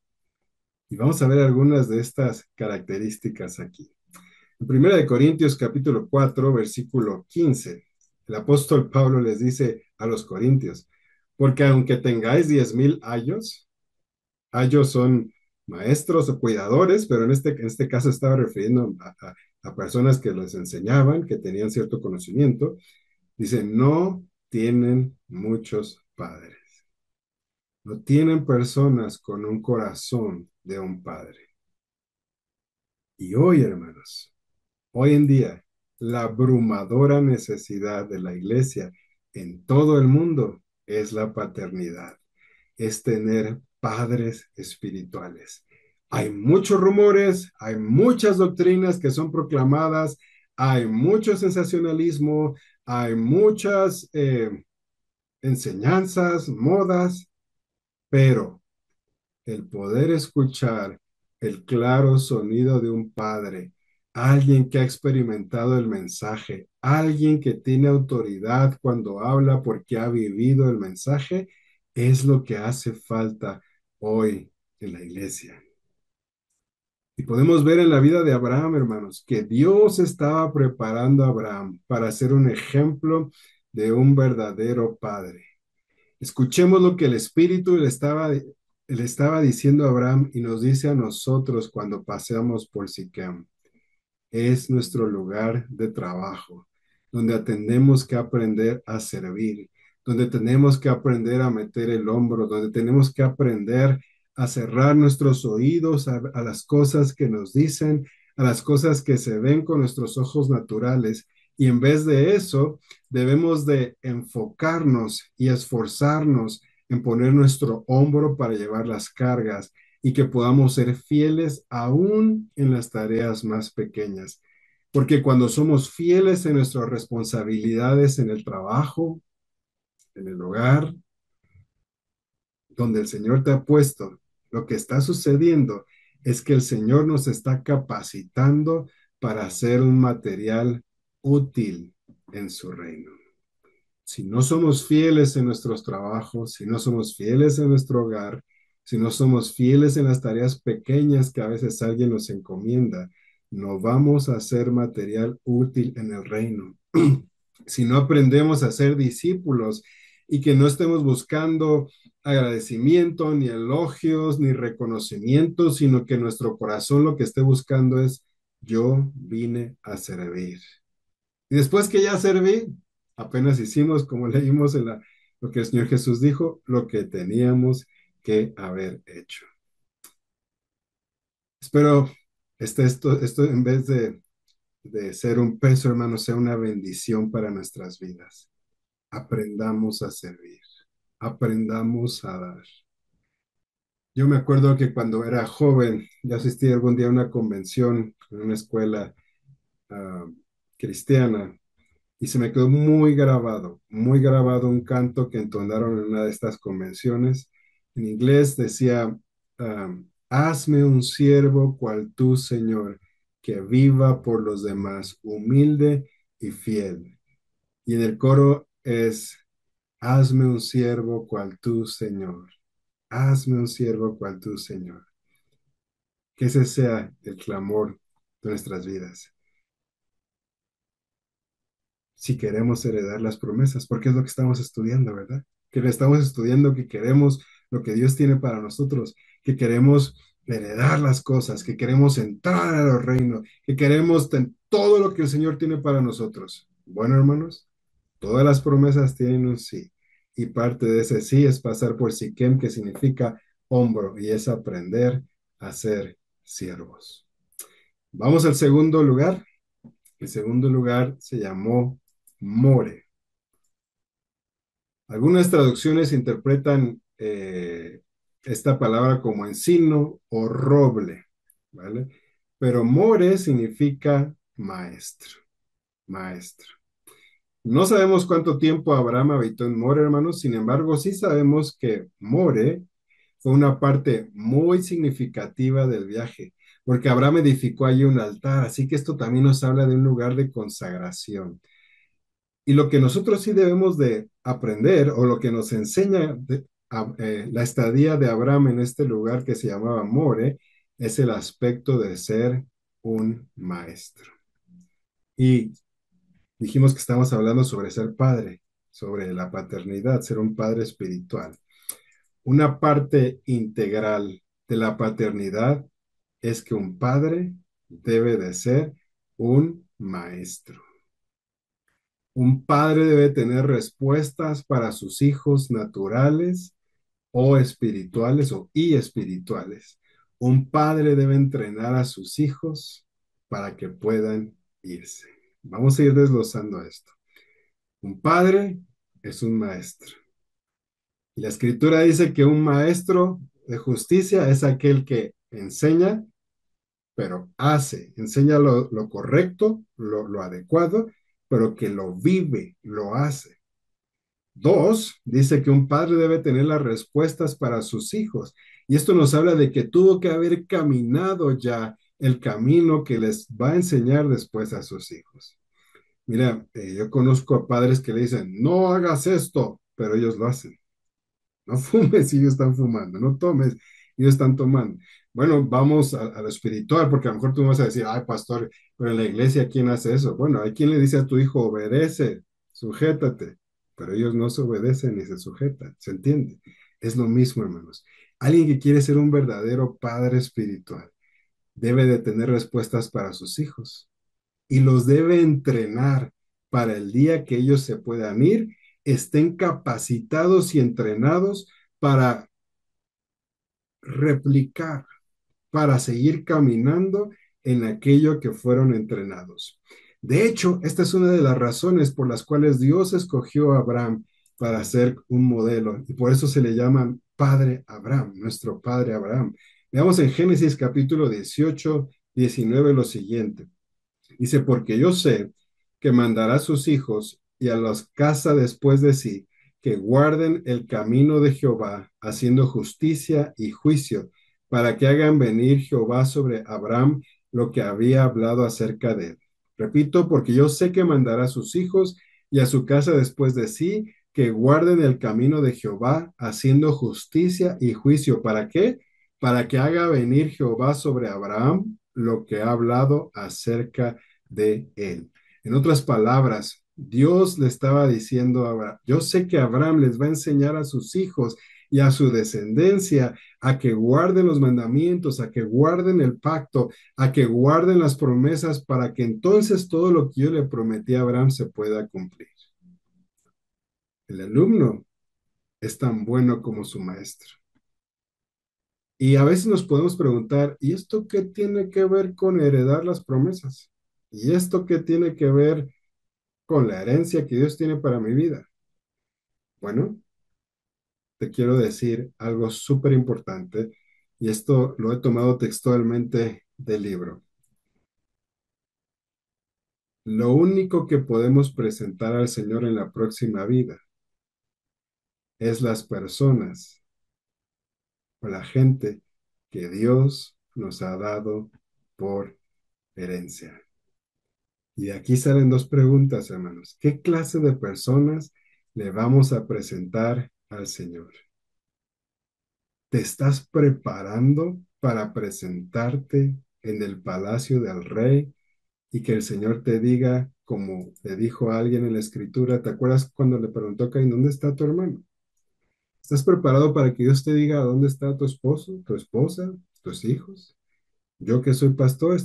Y vamos a ver algunas de estas características aquí. En 1 Corintios capítulo 4, versículo 15, el apóstol Pablo les dice a los corintios, porque aunque tengáis 10,000 ayos son maestros o cuidadores, pero en este caso estaba refiriendo a personas que les enseñaban, que tenían cierto conocimiento. Dice, no tienen muchos padres. No tienen personas con un corazón de un padre. Y hoy, hermanos, hoy en día, la abrumadora necesidad de la iglesia en todo el mundo es la paternidad, es tener padres espirituales. Hay muchos rumores, hay muchas doctrinas que son proclamadas, hay mucho sensacionalismo, hay muchas enseñanzas, modas, pero el poder escuchar el claro sonido de un padre, alguien que ha experimentado el mensaje, alguien que tiene autoridad cuando habla porque ha vivido el mensaje, es lo que hace falta hoy en la iglesia. Y podemos ver en la vida de Abraham, hermanos, que Dios estaba preparando a Abraham para ser un ejemplo de un verdadero padre. Escuchemos lo que el Espíritu le estaba diciendo a Abraham y nos dice a nosotros cuando paseamos por Siquem. Es nuestro lugar de trabajo, donde tenemos que aprender a servir, donde tenemos que aprender a meter el hombro, donde tenemos que aprender a cerrar nuestros oídos a las cosas que nos dicen, a las cosas que se ven con nuestros ojos naturales. Y en vez de eso, debemos de enfocarnos y esforzarnos en poner nuestro hombro para llevar las cargas y que podamos ser fieles aún en las tareas más pequeñas. Porque cuando somos fieles en nuestras responsabilidades en el trabajo, en el hogar, donde el Señor te ha puesto, lo que está sucediendo es que el Señor nos está capacitando para ser un material útil en su reino. Si no somos fieles en nuestros trabajos, si no somos fieles en nuestro hogar, si no somos fieles en las tareas pequeñas que a veces alguien nos encomienda, no vamos a ser material útil en el reino. Si no aprendemos a ser discípulos y que no estemos buscando agradecimiento, ni elogios, ni reconocimiento, sino que nuestro corazón lo que esté buscando es, yo vine a servir. Y después que ya serví, apenas hicimos, como leímos en lo que el Señor Jesús dijo, lo que teníamos que haber hecho. Espero esto en vez de ser un peso, hermano, sea una bendición para nuestras vidas. Aprendamos a servir, aprendamos a dar. Yo me acuerdo que cuando era joven, yo asistí algún día a una convención en una escuela ah, cristiana. Y se me quedó muy grabado un canto que entonaron en una de estas convenciones. En inglés decía, hazme un siervo cual tú, Señor, que viva por los demás, humilde y fiel. Y en el coro es, hazme un siervo cual tú, Señor. Hazme un siervo cual tú, Señor. Que ese sea el clamor de nuestras vidas. Si queremos heredar las promesas, porque es lo que estamos estudiando, ¿verdad? Que le estamos estudiando que queremos lo que Dios tiene para nosotros, que queremos heredar las cosas, que queremos entrar a los reinos, que queremos todo lo que el Señor tiene para nosotros. Bueno, hermanos, todas las promesas tienen un sí, y parte de ese sí es pasar por Siquem, que significa hombro, y es aprender a ser siervos. Vamos al segundo lugar. El segundo lugar se llamó More. Algunas traducciones interpretan esta palabra como encino o roble, ¿vale? Pero More significa maestro, maestro. No sabemos cuánto tiempo Abraham habitó en More, hermanos, sin embargo, sí sabemos que More fue una parte muy significativa del viaje, porque Abraham edificó allí un altar, así que esto también nos habla de un lugar de consagración. Y lo que nosotros sí debemos de aprender, o lo que nos enseña la estadía de Abraham en este lugar que se llamaba More, es el aspecto de ser un maestro. Y dijimos que estamos hablando sobre ser padre, sobre la paternidad, ser un padre espiritual. Una parte integral de la paternidad es que un padre debe de ser un maestro. Un padre debe tener respuestas para sus hijos naturales o espirituales y espirituales. Un padre debe entrenar a sus hijos para que puedan irse. Vamos a ir desglosando esto. Un padre es un maestro. Y la escritura dice que un maestro de justicia es aquel que enseña, pero enseña lo correcto, lo adecuado, pero que lo vive, lo hace. Dos, dice que un padre debe tener las respuestas para sus hijos. Y esto nos habla de que tuvo que haber caminado ya el camino que les va a enseñar después a sus hijos. Mira, yo conozco a padres que le dicen, no hagas esto, pero ellos lo hacen. No fumes si ellos están fumando, no tomes, ellos están tomando. Bueno, vamos a lo espiritual, porque a lo mejor tú me vas a decir, ay, pastor, pero en la iglesia, ¿quién hace eso? Bueno, hay quien le dice a tu hijo, obedece, sujétate, pero ellos no se obedecen ni se sujetan, ¿se entiende? Es lo mismo, hermanos. Alguien que quiere ser un verdadero padre espiritual debe de tener respuestas para sus hijos y los debe entrenar para el día que ellos se puedan ir, estén capacitados y entrenados para replicar, para seguir caminando en aquello que fueron entrenados. De hecho, esta es una de las razones por las cuales Dios escogió a Abraham para ser un modelo y por eso se le llama Padre Abraham, nuestro Padre Abraham. Veamos en Génesis capítulo 18, 19 lo siguiente. Dice, porque yo sé que mandará a sus hijos y a los casa después de sí, que guarden el camino de Jehová, haciendo justicia y juicio, para que hagan venir Jehová sobre Abraham lo que había hablado acerca de él. Repito, porque yo sé que mandará a sus hijos y a su casa después de sí, que guarden el camino de Jehová, haciendo justicia y juicio. ¿Para qué? Para que haga venir Jehová sobre Abraham lo que ha hablado acerca de él. En otras palabras, Dios le estaba diciendo a Abraham, yo sé que Abraham les va a enseñar a sus hijos y a su descendencia a que guarden los mandamientos, a que guarden el pacto, a que guarden las promesas para que entonces todo lo que yo le prometí a Abraham se pueda cumplir. El alumno es tan bueno como su maestro. Y a veces nos podemos preguntar, ¿y esto qué tiene que ver con heredar las promesas? ¿Y esto qué tiene que ver con la herencia que Dios tiene para mi vida? Bueno, te quiero decir algo súper importante y esto lo he tomado textualmente del libro. Lo único que podemos presentar al Señor en la próxima vida es las personas o la gente que Dios nos ha dado por herencia. Y de aquí salen dos preguntas, hermanos. ¿Qué clase de personas le vamos a presentar al Señor? ¿Te estás preparando para presentarte en el palacio del rey y que el Señor te diga, como le dijo a alguien en la escritura? ¿Te acuerdas cuando le preguntó a Caín, ¿dónde está tu hermano? ¿Estás preparado para que Dios te diga dónde está tu esposo, tu esposa, tus hijos? Yo que soy pastor,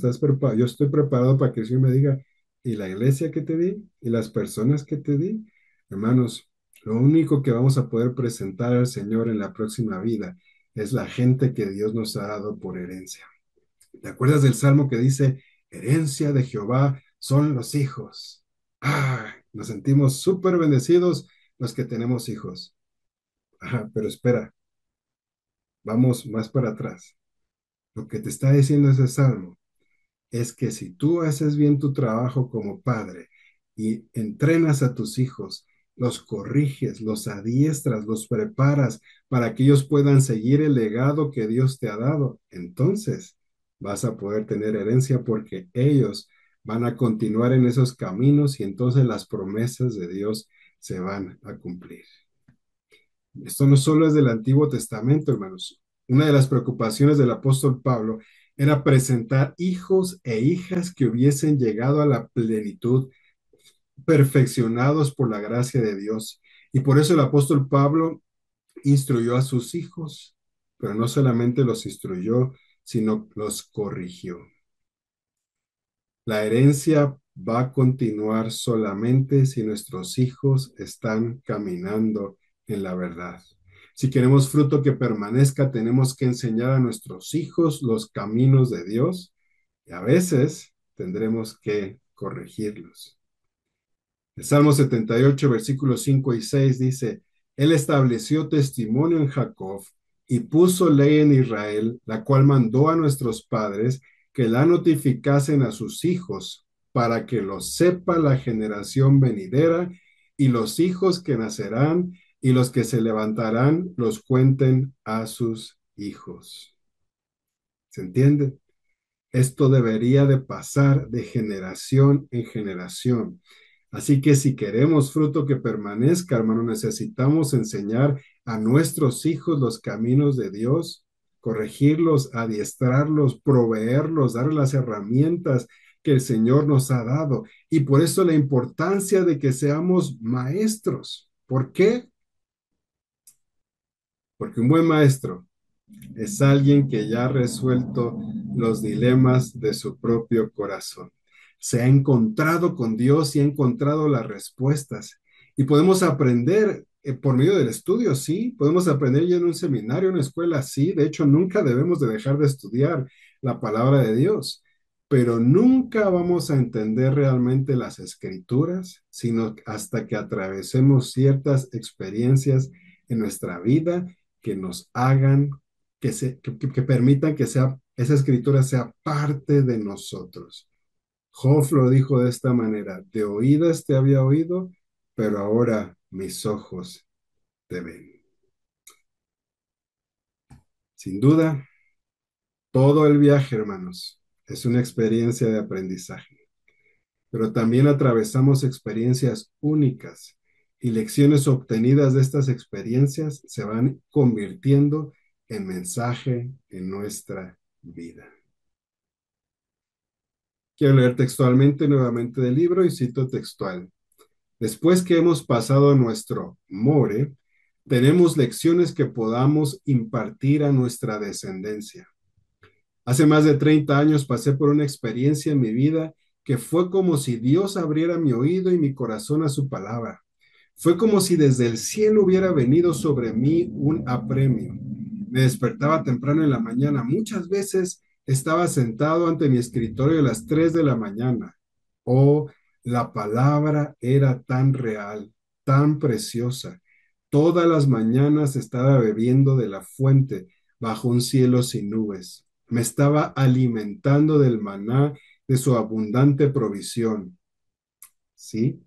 yo estoy preparado para que el Señor me diga, ¿y la iglesia que te di? ¿Y las personas que te di? Hermanos, lo único que vamos a poder presentar al Señor en la próxima vida es la gente que Dios nos ha dado por herencia. ¿Te acuerdas del salmo que dice, herencia de Jehová son los hijos? Ah, nos sentimos súper bendecidos los que tenemos hijos. Ajá, pero espera, vamos más para atrás. Lo que te está diciendo ese salmo es que si tú haces bien tu trabajo como padre y entrenas a tus hijos, los corriges, los adiestras, los preparas para que ellos puedan seguir el legado que Dios te ha dado, entonces vas a poder tener herencia porque ellos van a continuar en esos caminos y entonces las promesas de Dios se van a cumplir. Esto no solo es del Antiguo Testamento, hermanos. Una de las preocupaciones del apóstol Pablo era presentar hijos e hijas que hubiesen llegado a la plenitud, perfeccionados por la gracia de Dios. Y por eso el apóstol Pablo instruyó a sus hijos, pero no solamente los instruyó, sino los corrigió. La herencia va a continuar solamente si nuestros hijos están caminando en la verdad. Si queremos fruto que permanezca, tenemos que enseñar a nuestros hijos los caminos de Dios y a veces tendremos que corregirlos. El Salmo 78, versículos 5 y 6 dice, Él estableció testimonio en Jacob y puso ley en Israel, la cual mandó a nuestros padres que la notificasen a sus hijos para que lo sepa la generación venidera y los hijos que nacerán y los que se levantarán los cuenten a sus hijos. ¿Se entiende? Esto debería de pasar de generación en generación. Así que si queremos fruto que permanezca, hermano, necesitamos enseñar a nuestros hijos los caminos de Dios, corregirlos, adiestrarlos, proveerlos, darles las herramientas que el Señor nos ha dado. Y por eso la importancia de que seamos maestros. ¿Por qué? Porque un buen maestro es alguien que ya ha resuelto los dilemas de su propio corazón. Se ha encontrado con Dios y ha encontrado las respuestas. Y podemos aprender por medio del estudio, sí. Podemos aprender ya en un seminario, en una escuela, sí. De hecho, nunca debemos de dejar de estudiar la palabra de Dios. Pero nunca vamos a entender realmente las escrituras, sino hasta que atravesemos ciertas experiencias en nuestra vida que nos hagan que permitan que esa escritura sea parte de nosotros. Job lo dijo de esta manera: de oídas te había oído, pero ahora mis ojos te ven. Sin duda, todo el viaje, hermanos, es una experiencia de aprendizaje, pero también atravesamos experiencias únicas y lecciones obtenidas de estas experiencias se van convirtiendo en mensaje en nuestra vida. Quiero leer textualmente nuevamente del libro y cito textual. Después que hemos pasado nuestro more, tenemos lecciones que podamos impartir a nuestra descendencia. Hace más de 30 años pasé por una experiencia en mi vida que fue como si Dios abriera mi oído y mi corazón a su palabra. Fue como si desde el cielo hubiera venido sobre mí un apremio. Me despertaba temprano en la mañana. Muchas veces estaba sentado ante mi escritorio a las 3 de la mañana. Oh, la palabra era tan real, tan preciosa. Todas las mañanas estaba bebiendo de la fuente bajo un cielo sin nubes. Me estaba alimentando del maná de su abundante provisión. ¿Sí?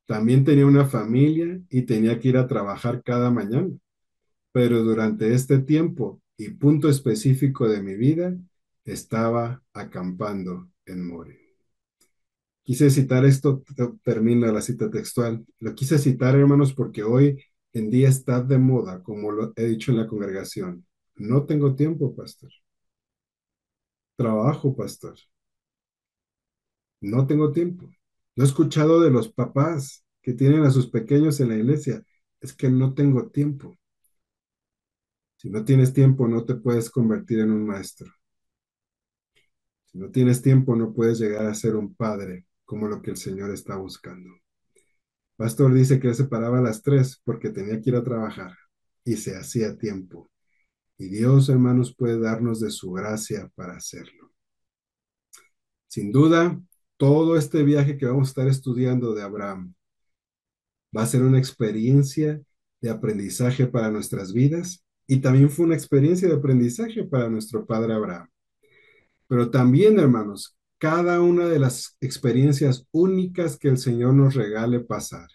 También tenía una familia y tenía que ir a trabajar cada mañana, pero durante este tiempo y punto específico de mi vida, estaba acampando en More. Quise citar esto, termina la cita textual. Lo quise citar, hermanos, porque hoy en día está de moda, como lo he dicho en la congregación. No tengo tiempo, pastor. Trabajo, pastor. No tengo tiempo. Lo he escuchado de los papás que tienen a sus pequeños en la iglesia. Es que no tengo tiempo. Si no tienes tiempo, no te puedes convertir en un maestro. Si no tienes tiempo, no puedes llegar a ser un padre como lo que el Señor está buscando. Pastor dice que él se paraba a las 3 porque tenía que ir a trabajar y se hacía tiempo. Y Dios, hermanos, puede darnos de su gracia para hacerlo. Sin duda, todo este viaje que vamos a estar estudiando de Abraham va a ser una experiencia de aprendizaje para nuestras vidas y también fue una experiencia de aprendizaje para nuestro padre Abraham. Pero también, hermanos, cada una de las experiencias únicas que el Señor nos regale pasar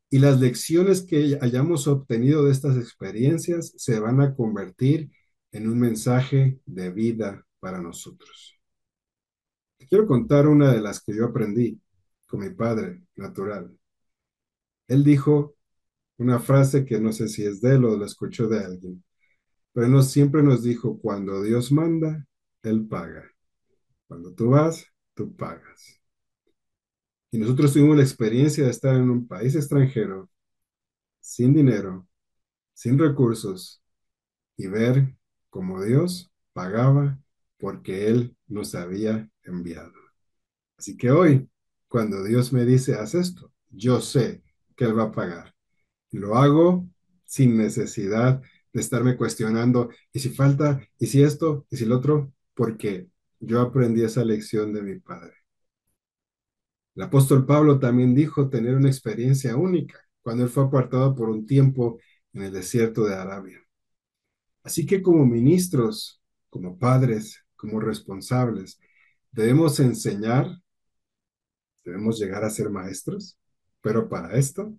y las lecciones que hayamos obtenido de estas experiencias se van a convertir en un mensaje de vida para nosotros. Te quiero contar una de las que yo aprendí con mi padre natural. Él dijo una frase que no sé si es de él o la escuchó de alguien, pero él siempre nos dijo: cuando Dios manda, Él paga. Cuando tú vas, tú pagas. Y nosotros tuvimos la experiencia de estar en un país extranjero, sin dinero, sin recursos, y ver cómo Dios pagaba porque Él nos había enviado. Así que hoy, cuando Dios me dice: haz esto, yo sé que Él va a pagar. Y lo hago sin necesidad de estarme cuestionando, ¿y si falta? ¿Y si esto? ¿Y si lo otro? Porque yo aprendí esa lección de mi padre. El apóstol Pablo también dijo tener una experiencia única cuando él fue apartado por un tiempo en el desierto de Arabia. Así que como ministros, como padres, como responsables, debemos enseñar, debemos llegar a ser maestros, pero para esto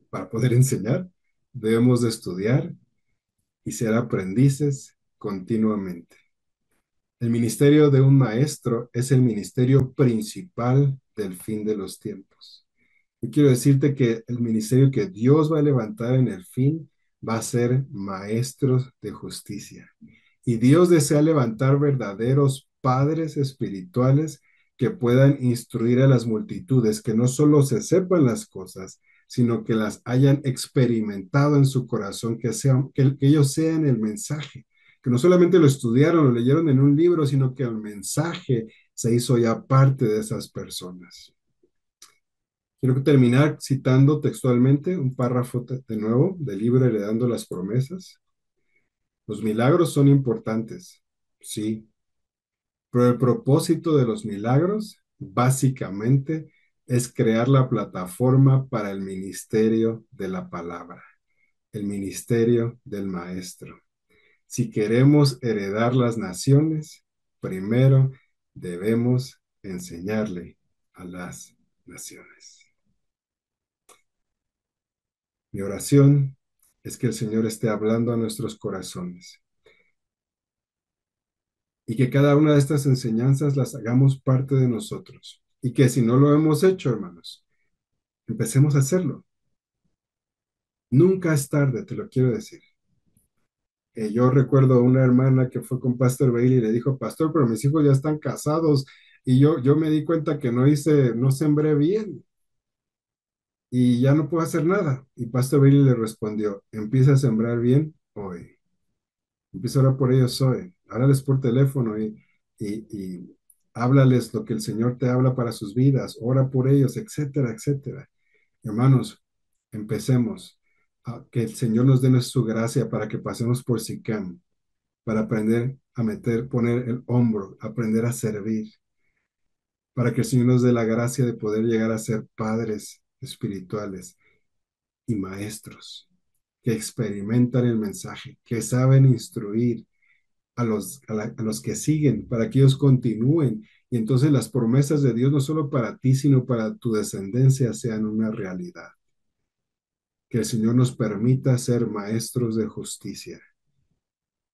Para poder enseñar, debemos de estudiar y ser aprendices continuamente. El ministerio de un maestro es el ministerio principal del fin de los tiempos. Yo quiero decirte que el ministerio que Dios va a levantar en el fin va a ser maestros de justicia. Y Dios desea levantar verdaderos padres espirituales que puedan instruir a las multitudes, que no solo se sepan las cosas, sino que las hayan experimentado en su corazón, que ellos sean el mensaje, que no solamente lo estudiaron, lo leyeron en un libro, sino que el mensaje se hizo ya parte de esas personas. Quiero terminar citando textualmente un párrafo de nuevo del libro Heredando las Promesas. Los milagros son importantes, sí, pero el propósito de los milagros básicamente es crear la plataforma para el ministerio de la palabra, el ministerio del maestro. Si queremos heredar las naciones, primero debemos enseñarle a las naciones. Mi oración es que el Señor esté hablando a nuestros corazones y que cada una de estas enseñanzas las hagamos parte de nosotros. Y que si no lo hemos hecho, hermanos, empecemos a hacerlo. Nunca es tarde, te lo quiero decir. Yo recuerdo una hermana que fue con Pastor Bailey y le dijo, Pastor, pero mis hijos ya están casados y yo me di cuenta que no sembré bien y ya no puedo hacer nada. Y Pastor Bailey le respondió, empieza a sembrar bien hoy. Empieza a orar por ellos hoy. Háblales por teléfono y háblales lo que el Señor te habla para sus vidas. Ora por ellos, etcétera, etcétera. Hermanos, empecemos a que el Señor nos dé su gracia para que pasemos por SICAM, para aprender a poner el hombro, aprender a servir, para que el Señor nos dé la gracia de poder llegar a ser padres espirituales y maestros que experimentan el mensaje, que saben instruir a los que siguen, para que ellos continúen. Y entonces las promesas de Dios, no solo para ti, sino para tu descendencia, sean una realidad. Que el Señor nos permita ser maestros de justicia,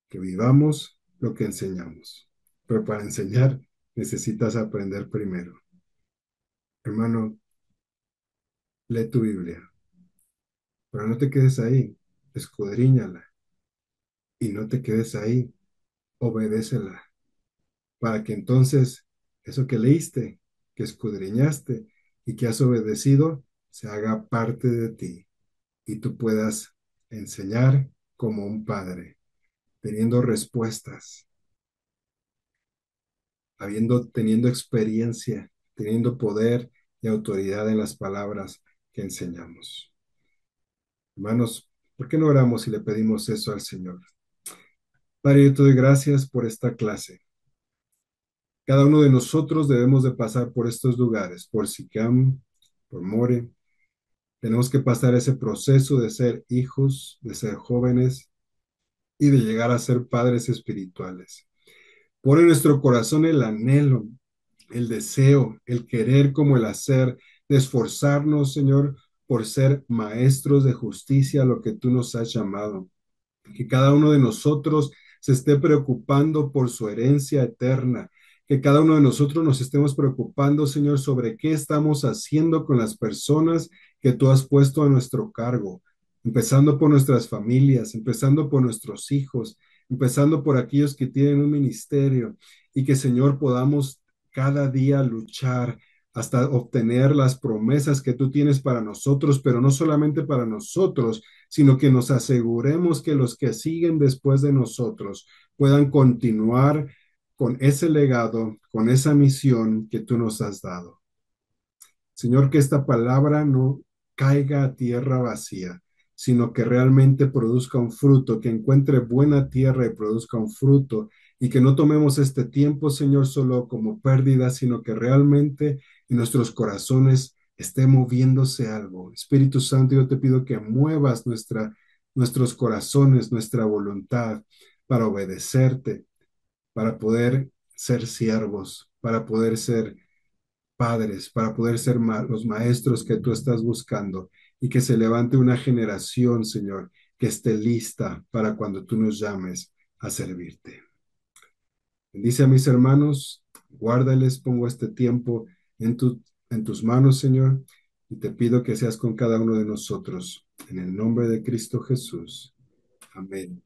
que vivamos lo que enseñamos. Pero para enseñar necesitas aprender primero. Hermano, lee tu Biblia, pero no te quedes ahí, escudriñala y no te quedes ahí, obedécela, para que entonces eso que leíste, que escudriñaste y que has obedecido, se haga parte de ti y tú puedas enseñar como un padre, teniendo respuestas, teniendo experiencia, teniendo poder y autoridad en las palabras que enseñamos. Hermanos, ¿por qué no oramos y le pedimos eso al Señor? Padre, yo te doy gracias por esta clase. Cada uno de nosotros debemos de pasar por estos lugares, por SICAM, por More. Tenemos que pasar ese proceso de ser hijos, de ser jóvenes y de llegar a ser padres espirituales. Pon en nuestro corazón el anhelo, el deseo, el querer como el hacer, de esforzarnos, Señor, por ser maestros de justicia, lo que tú nos has llamado. Que cada uno de nosotros se esté preocupando por su herencia eterna, que cada uno de nosotros nos estemos preocupando, Señor, sobre qué estamos haciendo con las personas que tú has puesto a nuestro cargo, empezando por nuestras familias, empezando por nuestros hijos, empezando por aquellos que tienen un ministerio y que, Señor, podamos cada día luchar hasta obtener las promesas que tú tienes para nosotros, pero no solamente para nosotros, sino que nos aseguremos que los que siguen después de nosotros puedan continuar con ese legado, con esa misión que tú nos has dado. Señor, que esta palabra no caiga a tierra vacía, sino que realmente produzca un fruto, que encuentre buena tierra y produzca un fruto, y que no tomemos este tiempo, Señor, solo como pérdida, sino que realmente en nuestros corazones esté moviéndose algo. Espíritu Santo, yo te pido que muevas nuestros corazones, nuestra voluntad para obedecerte, para poder ser siervos, para poder ser padres, para poder ser los maestros que tú estás buscando y que se levante una generación, Señor, que esté lista para cuando tú nos llames a servirte. Bendice a mis hermanos, guárdales, pongo este tiempo en, en tus manos, Señor, y te pido que seas con cada uno de nosotros. En el nombre de Cristo Jesús. Amén.